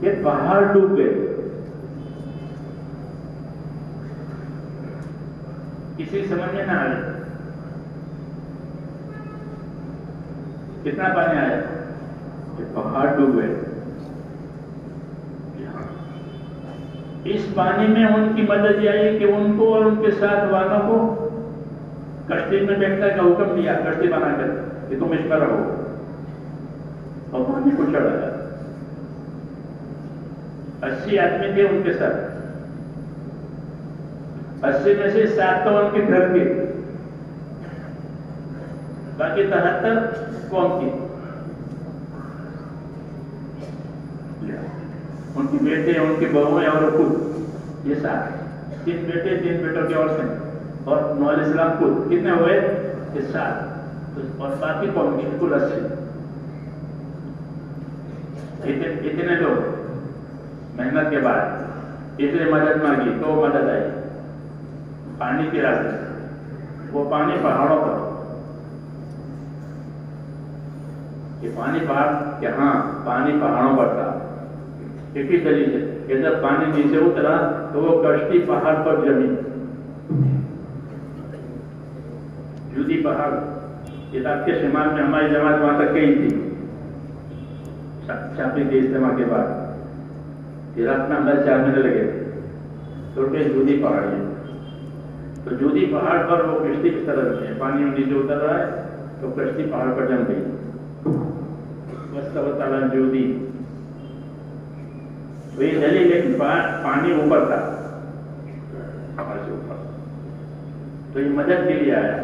کہ پہاڑ ڈوب گئے. کسی سمجھ میں نہ آئے کتنا پانی آیا کہ پہاڑ ڈوب گئے. اس پانی میں ان کی مدد یہ آئی کہ ان کو اور ان کے ساتھ والوں کو کشتی میں بیٹھنے کا حکم دیا, کشتی بنا کر کہ تم اس میں رہو, اور پانی کو چڑھایا. 80 آدمی تھے ان کے ساتھ, 80 میں سے 7 تو ان کے گھر کے, باقی 73 قوم کی. ان کے بیٹے, ان کے بہویں اور خود, یہ 7, 3 بیٹے 3 بیٹوں کی عورتیں اور نوح علیہ السلام خود, کتنے ہوئے یہ 7, اور باقی قوم کی کل 80. اتنے لوگ محنت کے بعد اس لیے مدد مانگی تو مدد آئی پانی کے راستے سے. وہ پانی پہاڑوں پر, یہ پانی پہاڑ کہ ہاں پانی پہاڑوں پر تھا. اسی دلیل سے کہ جب پانی نیچے اترا تو وہ کشتی پہاڑ پر جمی. جودی پہاڑ عراق کے شمال میں ہماری جماعت وہاں تک گئی تھی چھاپی کے اجتماع کے بعد. عراق میں اندر 4 مہینے لگے تھے. تو جودی پہاڑ ہے, تو جودی پہاڑ پر وہ کشتی کس طرح رکھے ہیں, پانی نیچے اتر رہا ہے تو کشتی پہاڑ پر جم گئی. واستوت علی الجودی, تو یہ دلیل ہے کہ پانی اوپر تھا ہمارے سے اوپر, تو یہ مدد کے لیے آیا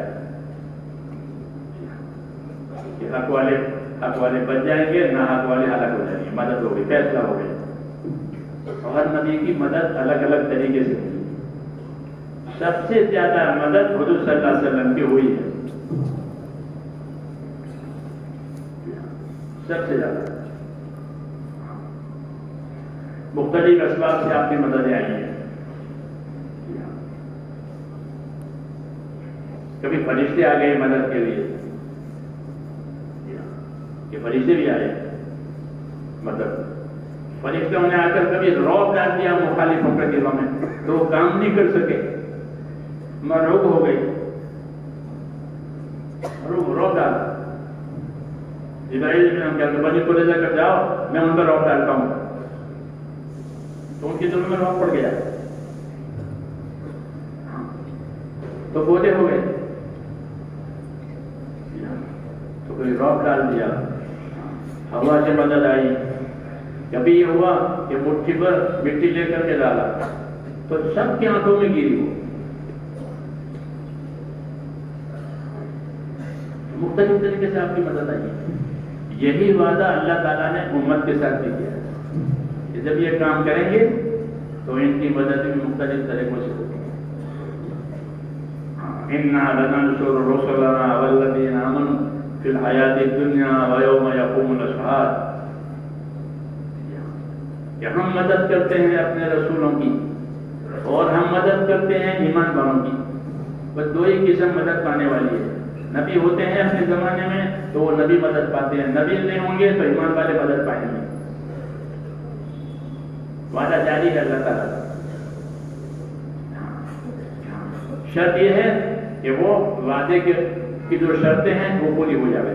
کہ حق والے بچ جائیں گے, نہ حق والے ہلاک ہو جائیں گے. مدد ہو گئی, فیصلہ ہو گیا. اور ہر نبی کی مدد الگ الگ طریقے سے ہوئی. سب سے زیادہ مدد حضور صلی اللہ علیہ وسلم کی ہوئی ہے, سب سے زیادہ. مختلف اسباب سے آپ کی مددیں آئی ہیں. کبھی فرشتے آ گئے مدد کے لیے, کہ فرشتے بھی آئے مدد. فرشتوں نے آ کر کبھی رعب ڈال دیا مخالفوں کے دلوں میں تو وہ کام نہیں کر سکے, مرعوب ہو گئی, رعب ڈالا. جبرائیل نے ہم کہتے بنی کو لے جا کر جاؤ, میں ان پر رعب ڈالتا ہوں, تو ان کے دلوں میں رعب پڑ گیا تو بولے ہو گئے. تو کوئی رعب ڈال دیا, ہوا سے مدد آئی. کبھی یہ ہوا کہ مٹھی پر مٹی لے کر کے ڈالا تو سب کی آنکھوں میں گری. وہ مختلف طریقے سے آپ کی مدد آئی. یہی وعدہ اللہ تعالیٰ نے امت کے ساتھ بھی کیا کہ جب یہ کام کریں گے تو ان کی مدد بھی مختلف طریقوں سے ہوگی. اِنَّا لَنَنْصُرُ رُسُلَنَا وَالَّذِينَ آمَنُوا فِي الْحَيَاةِ الدُّنْيَا وَيَوْمَ يَقُومُ الْأَشْهَادُ, کہ ہم مدد کرتے ہیں اپنے رسولوں کی اور ہم مدد کرتے ہیں ایمان والوں کی. بس 2 ہی قسم مدد پانے والی ہے. نبی ہوتے ہیں اپنے زمانے میں تو وہ نبی مدد پاتے ہیں, نبی نہیں ہوں گے تو ایمان والے مدد پائیں گے. وعدہ جاری ہے اللہ تعالیٰ. شرط یہ ہے کہ وہ وعدے کی جو شرطیں ہیں وہ پوری ہو جائے.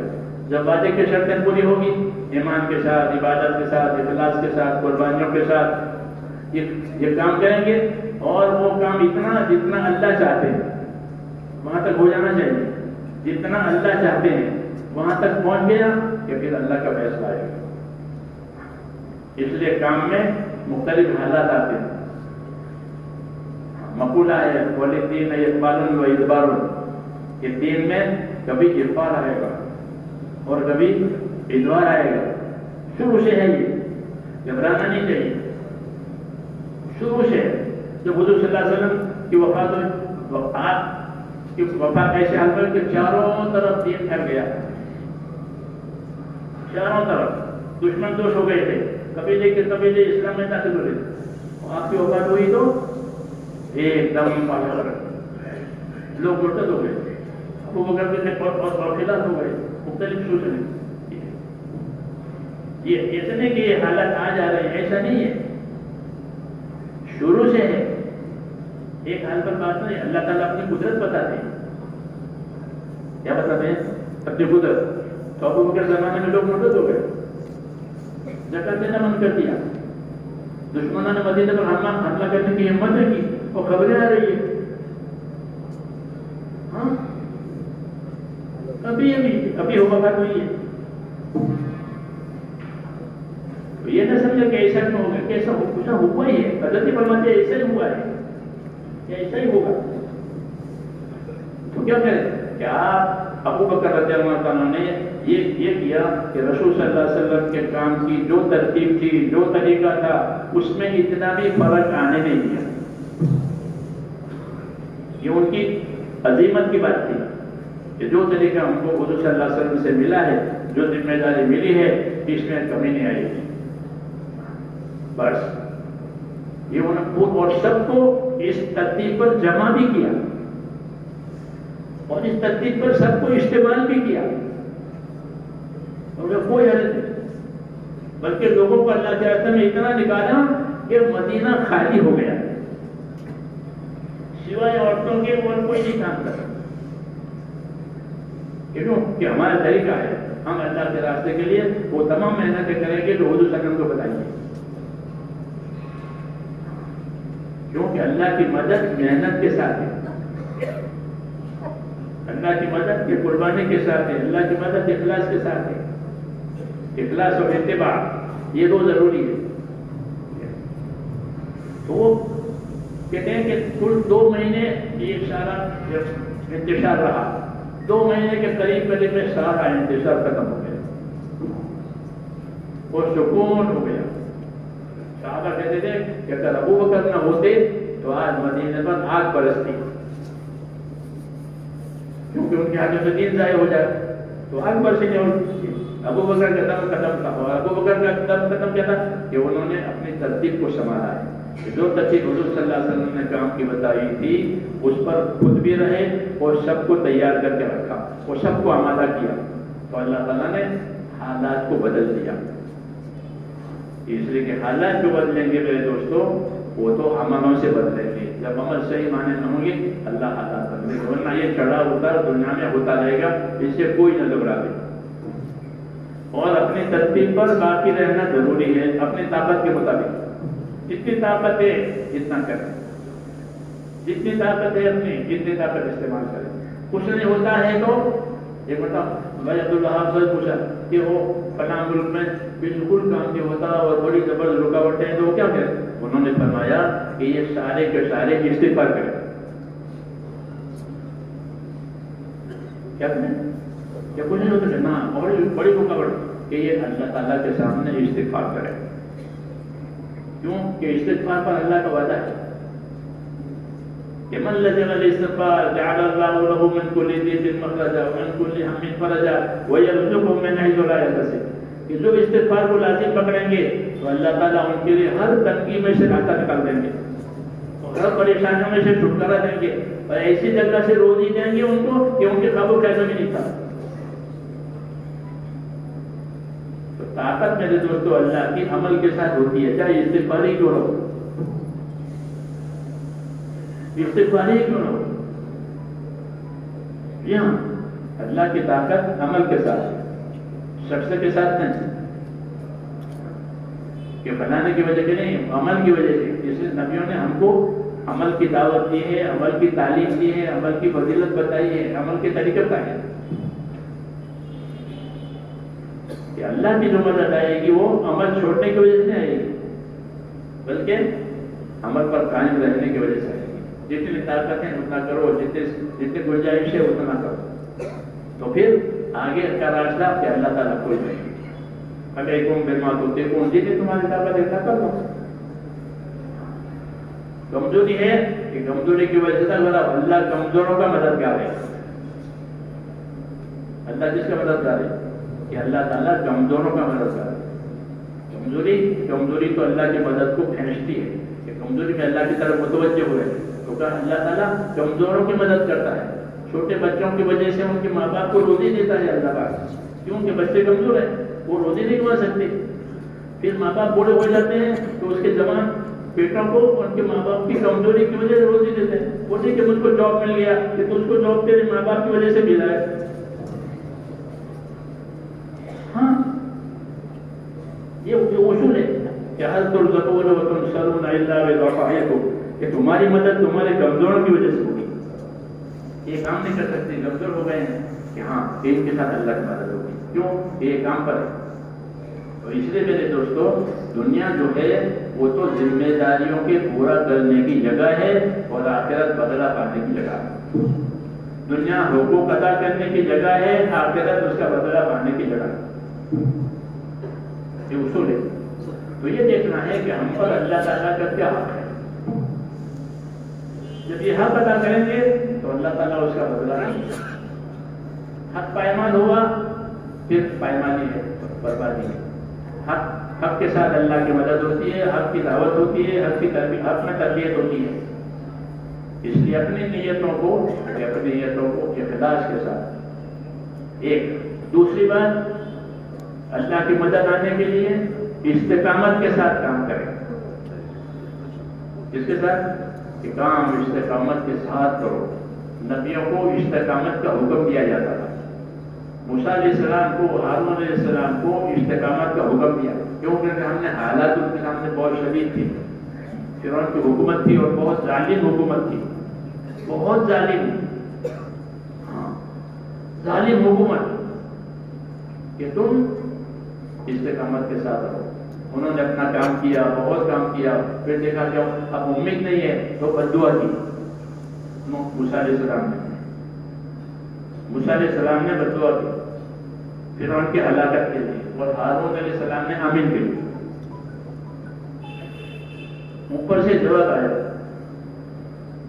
جب وعدے کی شرطیں پوری ہوگی, ایمان کے ساتھ, عبادت کے ساتھ, اخلاص کے ساتھ, قربانیوں کے ساتھ یہ کام کریں گے, اور وہ کام اتنا جتنا اللہ چاہتے ہیں وہاں تک ہو جانا چاہیے. جتنا اللہ چاہتے ہیں وہاں تک پہنچ گیا کہ پھر اللہ کا فیصلہ آئے گا. اس لیے کام میں مختلف حالات آتے ہیں. مقولہ ہے وَلِلدِّينِ اِقْبَالٌ وَإِدْبَارٌ, کہ دین میں کبھی اقبال آئے گا اور کبھی ادوار آئے گا. شروع سے ہے, یہ گھبرانا نہیں چاہیے. شروع سے جب حضور صلی اللہ علیہ وسلم کی وفات ہوئی, کہ وفات ایسے حال پر کہ چاروں طرف دین پھیل گیا, چاروں طرف دشمن دوش ہو گئے تھے, قبیلے کے قبیلے اسلام میں داخل ہو رہے تھے. آپ کی وفات ہوئی تو ایک دم لوگ مرتد ہو گئے. ابو بکر کے خلاف ہو گئے, مختلف سوچنے. یہ ایسا نہیں کہ یہ حالات آ جا رہے ہیں، ایسا نہیں ہے، شروع سے ہے۔ ایک حال پر بات نہیں، اللہ تعالیٰ اپنی قدرت بتاتے ہیں۔ کیا بتاتے ہیں؟ اپنی قدرت۔ تو ابو بکر زمانے میں لوگ مرتد ہو گئے، زکات دینا بند کر دیا، دشمنوں نے مدینہ پر حملہ کرنے کی ہمت نہیں کی، اور خبریں آ رہی ہے۔ ہاں ابھی ہو وقت ہوئی ہے، تو یہ نہ سمجھے کہ ایسا کیوں ہوگا، کیسا ہوا ہی ہے، حضرت فرماتے ہیں ایسا ہی ہوا ہے، یا ایسا ہی ہوگا۔ تو کیا کریں؟ کیا ابو بکر رضی اللہ عنہ نے یہ کیا کہ رسول صلی اللہ علیہ وسلم کے کام کی جو ترتیب تھی، جو طریقہ تھا، اس میں اتنا بھی فرق آنے نہیں دیا۔ یہ ان کی عظیمت کی بات تھی کہ جو طریقہ ہم کو حضور صلی اللہ علیہ وسلم سے ملا ہے، جو ذمہ داری ملی ہے، اس میں کمی نہیں آئی گی، بس یہ اور سب کو اس ترتیب پر جمع بھی کیا، اور اس ترتیب پر سب کو استعمال بھی کیا، اور کوئی حرج نہیں، بلکہ لوگوں کو اللہ کے راستے میں اتنا نکالا کہ مدینہ خالی ہو گیا، سوائے عورتوں کے اور کوئی نہیں کام کرتا، کیوں کہ ہمارا طریقہ ہے، ہم اللہ کے راستے کے لیے وہ تمام محنتیں کریں گے جو حضور صلی اللہ علیہ وسلم کو بتائیے، کیونکہ اللہ کی مدد محنت کے ساتھ ہے، اللہ کی مدد کی قربانی کے ساتھ ہے، اللہ کی مدد اخلاص کے ساتھ ہے۔ اخلاص اور اتباع یہ دو ضروری ہے۔ تو کہتے ہیں کہ کل 2 مہینے یہ سارا انتشار رہا، 2 مہینے کے قریب میں سارا انتشار ختم ہو گیا اور سکون ہو گیا۔ صحابہ کہتے تھے کہ اگر ابو بکر نہ ہوتے تو آج مدینے پر آگ برستی، کیونکہ ان کے ہاتھوں سے دین ضائع ہو جائے تو آگ برسی نہیں ہوتی۔ ابو بکر کا دم ختم تھا، اور ابو بکر کا دم ختم کیا تھا کہ انہوں نے اپنی ترتیب کو سنبھالا ہے، جو ترتیب حضور صلی اللہ علیہ وسلم نے کام کی بتائی تھی اس پر خود بھی رہے اور سب کو تیار کر کے رکھا اور سب کو آمادہ کیا، تو اللہ تعالیٰ نے حالات کو بدل دیا۔ اس لیے کہ حالات جو بدلیں گے میرے دوستوں وہ تو عملوں سے بدلیں گے، جب عمل صحیح معنی نہ ہوں گے اللہ حالات بدلیں گے، ورنہ یہ چڑھا اتار دنیا میں ہوتا رہے گا، اس سے کوئی نہ گھبرا دے۔ اور اپنی ترتیب پر باقی رہنا ضروری ہے، اپنی طاقت کے مطابق، جتنی طاقت ہے اتنا کریں، جتنی طاقت ہے اپنی جتنی طاقت استعمال کریں۔ کچھ نہیں ہوتا ہے تو ایک بھائی عبدالوہاب سے پوچھا کہ وہ فلاں ملک میں بالکل کام نہیں ہوتا اور بڑی زبردست رکاوٹیں ہیں تو وہ کیا کریں؟ انہوں نے فرمایا کہ یہ سارے کے سارے استغفار کریں۔ کیا کریں؟ کیا کچھ نہیں ہوتا نا، بڑی رکاوٹ کہ یہ اللہ تعالیٰ کے سامنے استغفار کریں، کیوں کہ استغفار پر اللہ کا وعدہ ہے کہ من لزم الاستغفار جعل اللہ له من كل ضيق مخرجا ومن كل هم فرجا ويرزقه من حيث لا يحتسب، کہ جو استغفار کو لازم پکڑیں گے تو اللہ تعالیٰ ان کے لیے ہر تنگی میں سے راستہ نکال دیں گے اور ہر پریشانیوں میں سے چھٹکارا دیں گے اور ایسی جگہ سے روزی دیں گے ان کو کہ ان کے قابو کیسا بھی نہیں تھا۔ تو طاقت میرے دوستو اللہ کی عمل کے ساتھ ہوتی ہے، چاہے استغفاری کیوں ہو، استغفاری کیوں نہ ہو، یہاں اللہ کی طاقت عمل کے ساتھ، شخص کے ساتھ نہیں کہ بنانے کی وجہ سے نہیں، عمل کی وجہ سے۔ اس لیے نبیوں نے ہم کو عمل کی دعوت دی ہے، عمل کی تعلیم دی ہے، عمل کی فضیلت بتائی ہے، عمل کے طریقے بتائے ہیں کہ اللہ کی جو مدد آئے گی وہ عمل چھوڑنے کی وجہ سے نہیں آئے گی بلکہ عمل پر قائم رہنے کی وجہ سے آئے گی۔ جتنی طاقت ہے اتنا کرو، جتنی گنجائش ہے اتنا کرو، تو پھر آگے کا راستہ کہ اللہ تعالیٰ کوئی نہیں، علیکم بما تطیقون، جتنی تمہاری طاقت ہے کر لو۔ کمزوری ہے کہ کمزوری کی وجہ سے اللہ کمزوروں کا مددگار ہے، اللہ جس کا مددگار ہے کہ اللہ تعالیٰ کمزوروں کا مددگار ہے۔ کمزوری تو اللہ کی مدد کو کھینچتی ہے کہ کمزوری میں اللہ کی طرف متوجہ ہوئے تو کہا اللہ تعالیٰ کمزوروں کی مدد کرتا ہے۔ چھوٹے بچوں کی وجہ سے ان کے ماں باپ کو روزی دیتا ہے اللہ پاک، کیونکہ بچے کمزور ہیں، وہ روزی نہیں کما سکتے، پھر ماں باپ بوڑھے ہو جاتے ہیں تو اس کے جوان بیٹوں کو ان کے ماں باپ کی کمزوری کی وجہ سے روزی دیتے ہیں. وہ نہیں کہ مجھ کو جاب مل گیا کہ تجھ کو جاب تیرے ماں باپ کی وجہ سے ملا ہے. ہاں یہ اصول ہے کہ حل ترزقون وتنصرون الا بضعفائکم، کہ تمہاری مدد تمہارے کمزوروں کی وجہ سے ہوگی. یہ کام نہیں کر سکتے، کمزور ہو گئے ہیں کہ ہاں ان کے ساتھ اللہ کی مدد ہوگی. کیوں؟ یہ کام پر ہے. تو اس لیے میرے دوستو، دنیا جو ہے وہ تو ذمہ داریوں کے پورا کرنے کی جگہ ہے اور آخرت بدلہ پانے کی جگہ ہے. دنیا حقوق ادا کرنے کی جگہ ہے، آخرت اس کا بدلہ پانے کی جگہ ہے. یہ اصول ہے. تو یہ دیکھنا ہے کہ ہم پر اللہ تعالیٰ کا کیا حق ہے. جب یہ حق ادا کریں گے تو اللہ تعالیٰ اس کا بدلہ نہیں. حق پائمال ہوا پھر پائمانی ہے، بربادی ہے. حق کے ساتھ اللہ کی مدد ہوتی ہے، حق کی دعوت ہوتی ہے، حق میں تربیت ہوتی ہے. اس لیے اپنی نیتوں کو اخلاص کے ساتھ. ایک دوسری بات، اللہ کی مدد آنے کے لیے استقامت کے ساتھ کام کریں. اس کے ساتھ کہ کام استقامت کے ساتھ کرو. نبیوں کو استقامت کا حکم دیا جاتا تھا. موسیٰ علیہ السلام کو، ہارون علیہ السلام کو استقامت کا حکم دیا. کیوں؟ کہ ہم نے حالات ان کے سامنے بہت شدید تھی. فرعون کی حکومت تھی اور بہت ظالم حکومت تھی، بہت ظالم. ہاں ظالم حکومت کہ تم استقامت کے ساتھ رہو. انہوں نے اپنا کام کیا، بہت کام کیا. پھر دیکھا کہ اب امید نہیں ہے تو بد دعا کی موسیٰ علیہ السلام نے. موسیٰ علیہ السلام نے بد دعا کی فرعون کی ہلاکت کے لیے، اور ہارون علیہ السلام نے آمین کے لیے. اوپر سے جواب آیا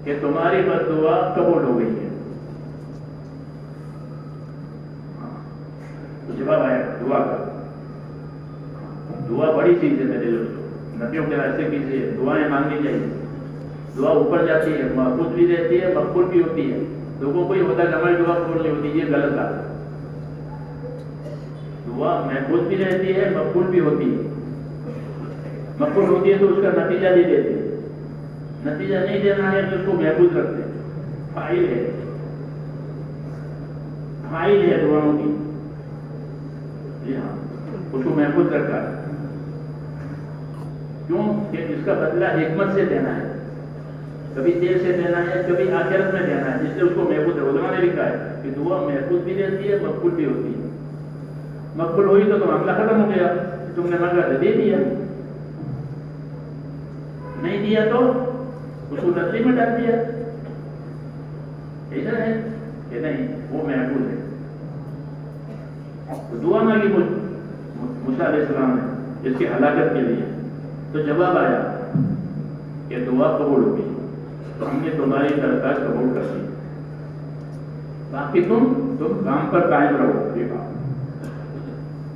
کہ تمہاری بد دعا قبول ہو گئی ہے. تو جواب آیا دعا کا. دعا بڑی چیز ہے میرے دوستوں، نبیوں کے راستے کی چیز. دعائیں مانگنی چاہیے. دعا اوپر جاتی ہے، محفوظ بھی رہتی ہے، مقبول بھی ہوتی ہے. لوگوں کو یہ ہوتا ہے کہ ہماری دعا قبول نہیں ہوتی، یہ غلط بات ہے. دعا محفوظ بھی رہتی ہے، مقبول بھی ہوتی ہے. مقبول ہوتی ہے تو اس کا نتیجہ نہیں دیتے. نتیجہ نہیں دینا ہے تو اس کو محفوظ رکھتے ہیں. فائل ہے دعاؤں کی. جی ہاں، اس کو محفوظ رکھا ہے. کیوں؟ کہ اس کا بدلہ حکمت سے دینا ہے. کبھی دیر سے دینا ہے، کبھی آخرت میں دینا ہے. جس سے اس کو محفوظ ہے. علماء نے لکھا ہے کہ دعا محفوظ بھی رہتی ہے، مقبول بھی ہوتی ہے. مقبول ہوئی تو معاملہ ختم ہو گیا، تم نے مانگا تو دے دیا. نہیں دیا تو اس کو نظری میں ڈال دیا. ایسا ہے کہ نہیں، وہ محفوظ ہے. تو دعا مانگی موسیٰ علیہ السلام نے اس کی ہلاکت کے لیے. تو جواب آیا کہ دعا قبول ہوگی، تو ہم نے تمہاری درخواست قبول کر دی. باقی تم کام پر قائم رہو. یہ کام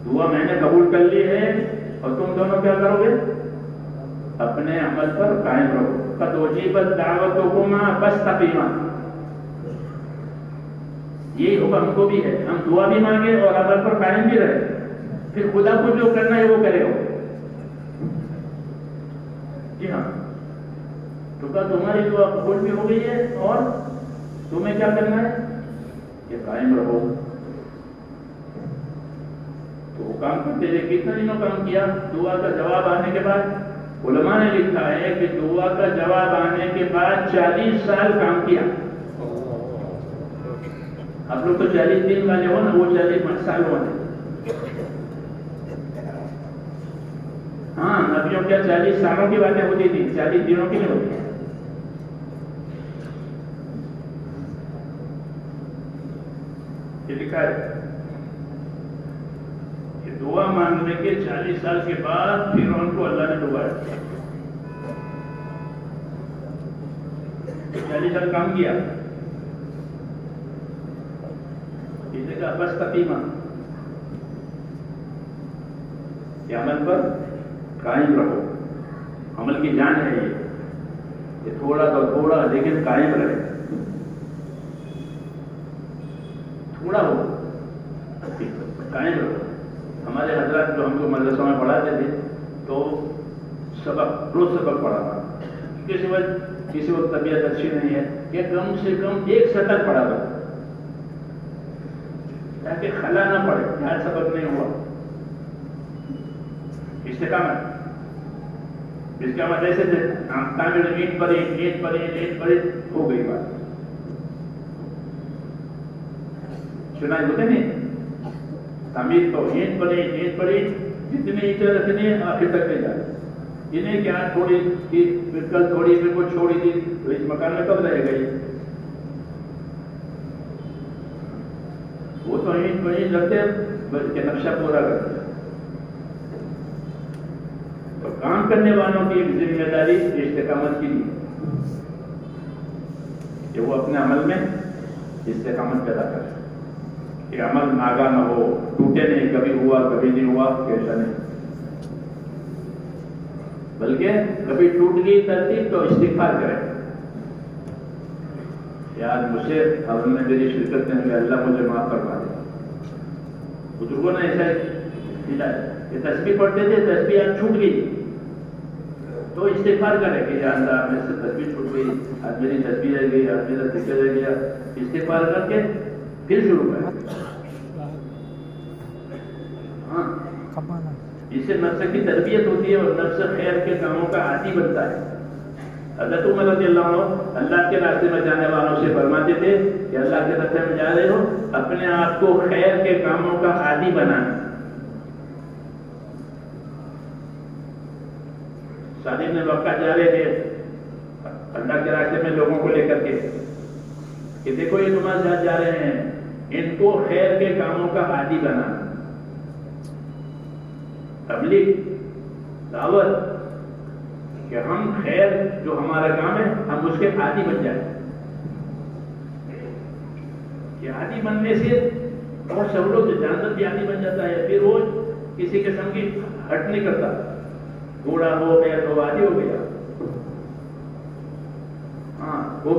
دعا میں نے قبول کر لی ہے، اور تم دونوں کیا کرو گے؟ اپنے عمل پر قائم رہو. قد اجیبت دعوتکما فاستقیما. یہی حکم ہم کو بھی ہے. ہم دعا بھی مانگے اور عمل پر قائم بھی رہے. پھر خدا کو جو کرنا ہے وہ کرے گا. جی ہاں، تو کیا تمہاری دعا قبول بھی ہو گئی ہے، اور تمہیں کیا کرنا ہے کہ قائم رہو. تو وہ کام کرتے رہے. کتنا دنوں کام کیا. دعا کا جواب آنے کے بعد علماء نے لکھا ہے کہ دعا کا جواب آنے کے بعد 40 سال کام کیا. آپ لوگ تو 40 دن والے ہو نا، وہ 40 سال والے. ہاں، نبیوں کیا 40 سالوں کی باتیں ہوتی تھی، 40 دنوں کی نہیں ہوتی. یہ لکھا ہے کہ دعا مانگنے کے 40 سال کے بعد پھر ان کو اللہ نے ڈبایا. 40 سال کام کیا. کسی کا بس تقیمہ کہ عمل پر قائم رہو. عمل کی جان ہے یہ تھوڑا تو تھوڑا لیکن قائم رہے. تھوڑا ہو قائم رہو. ہمارے حضرات جو ہم کو مدرسوں میں پڑھاتے تھے تو سبق روز سبق پڑھانا، کسی وقت طبیعت اچھی نہیں ہے کہ کم سے کم ایک سطر پڑھا رہا تاکہ خلا نہ پڑے، آج سبق نہیں ہوا۔ استقامت ایسے تھے تعمیر اینٹ پر اینٹ پر اینٹ پر ہو گئی بات، چنائی ہوتے نہیں تعمیر تو اینٹ پر اینٹ پر اینٹ جتنے اینٹیں رکھنی ہے آخر تک لے جاتے، انہیں کیا تھوڑی تھی پھر کل تھوڑی پھر وہ چھوڑی تھی، تو اس مکان میں کب رہے گا یہ؟ وہ تو اینٹ پر اینٹ رکھتے بس کے نقشہ پورا کرتے۔ تو کام کرنے والوں کی ایک ذمہ داری استقامت کی ہے کہ وہ اپنے عمل میں استقامت پیدا کرے، کہ عمل ناگا نہ ہو، ٹوٹے نہیں، کبھی ہوا کبھی نہیں ہوا، کیسا نہیں، بلکہ کبھی ٹوٹ گئی ترتیب تو استغفار کرے، یار مجھ سے اور نے میری شرکت نے کہ اللہ مجھے معاف کروا دے۔ بزرگوں نے ایسا یہ تسبیح پڑھتے تھے، تسبیح آج چھوٹ گئی تو استغفار کرے کہ یا اللہ میرے سے تسبیح چھوٹ گئی، آج میری تسبیح رہ گئی، آج میرا ذکر رہ گیا، استغفار کر کے پھر شروع کرے۔ ہاں اس سے نفس کی تربیت ہوتی ہے اور نفس خیر کے کاموں کا عادی بنتا ہے۔ حضرت عمر رضی اللہ عنہ اللہ کے راستے میں جانے والوں سے فرماتے تھے کہ اللہ کے راستے میں جا رہے ہو اپنے آپ کو خیر کے کاموں کا عادی بنانا۔ شادی میں وقت جا رہے تھے اللہ کے راستے میں لوگوں کو لے کر کے کہ دیکھو یہ نماز جا رہے ہیں، ان کو خیر کے کاموں کا عادی بنانا، تبلیغ دعوت کہ ہم خیر جو ہمارا کام ہے ہم اس کے عادی بن جائیں۔ یہ عادی بننے سے بہت سے لوگ جانور بھی عادی بن جاتا ہے، پھر وہ کسی قسم کی ہٹ نہیں کرتا، گھوڑا ہو بیل ہو عادی ہو گیا۔ ہاں وہ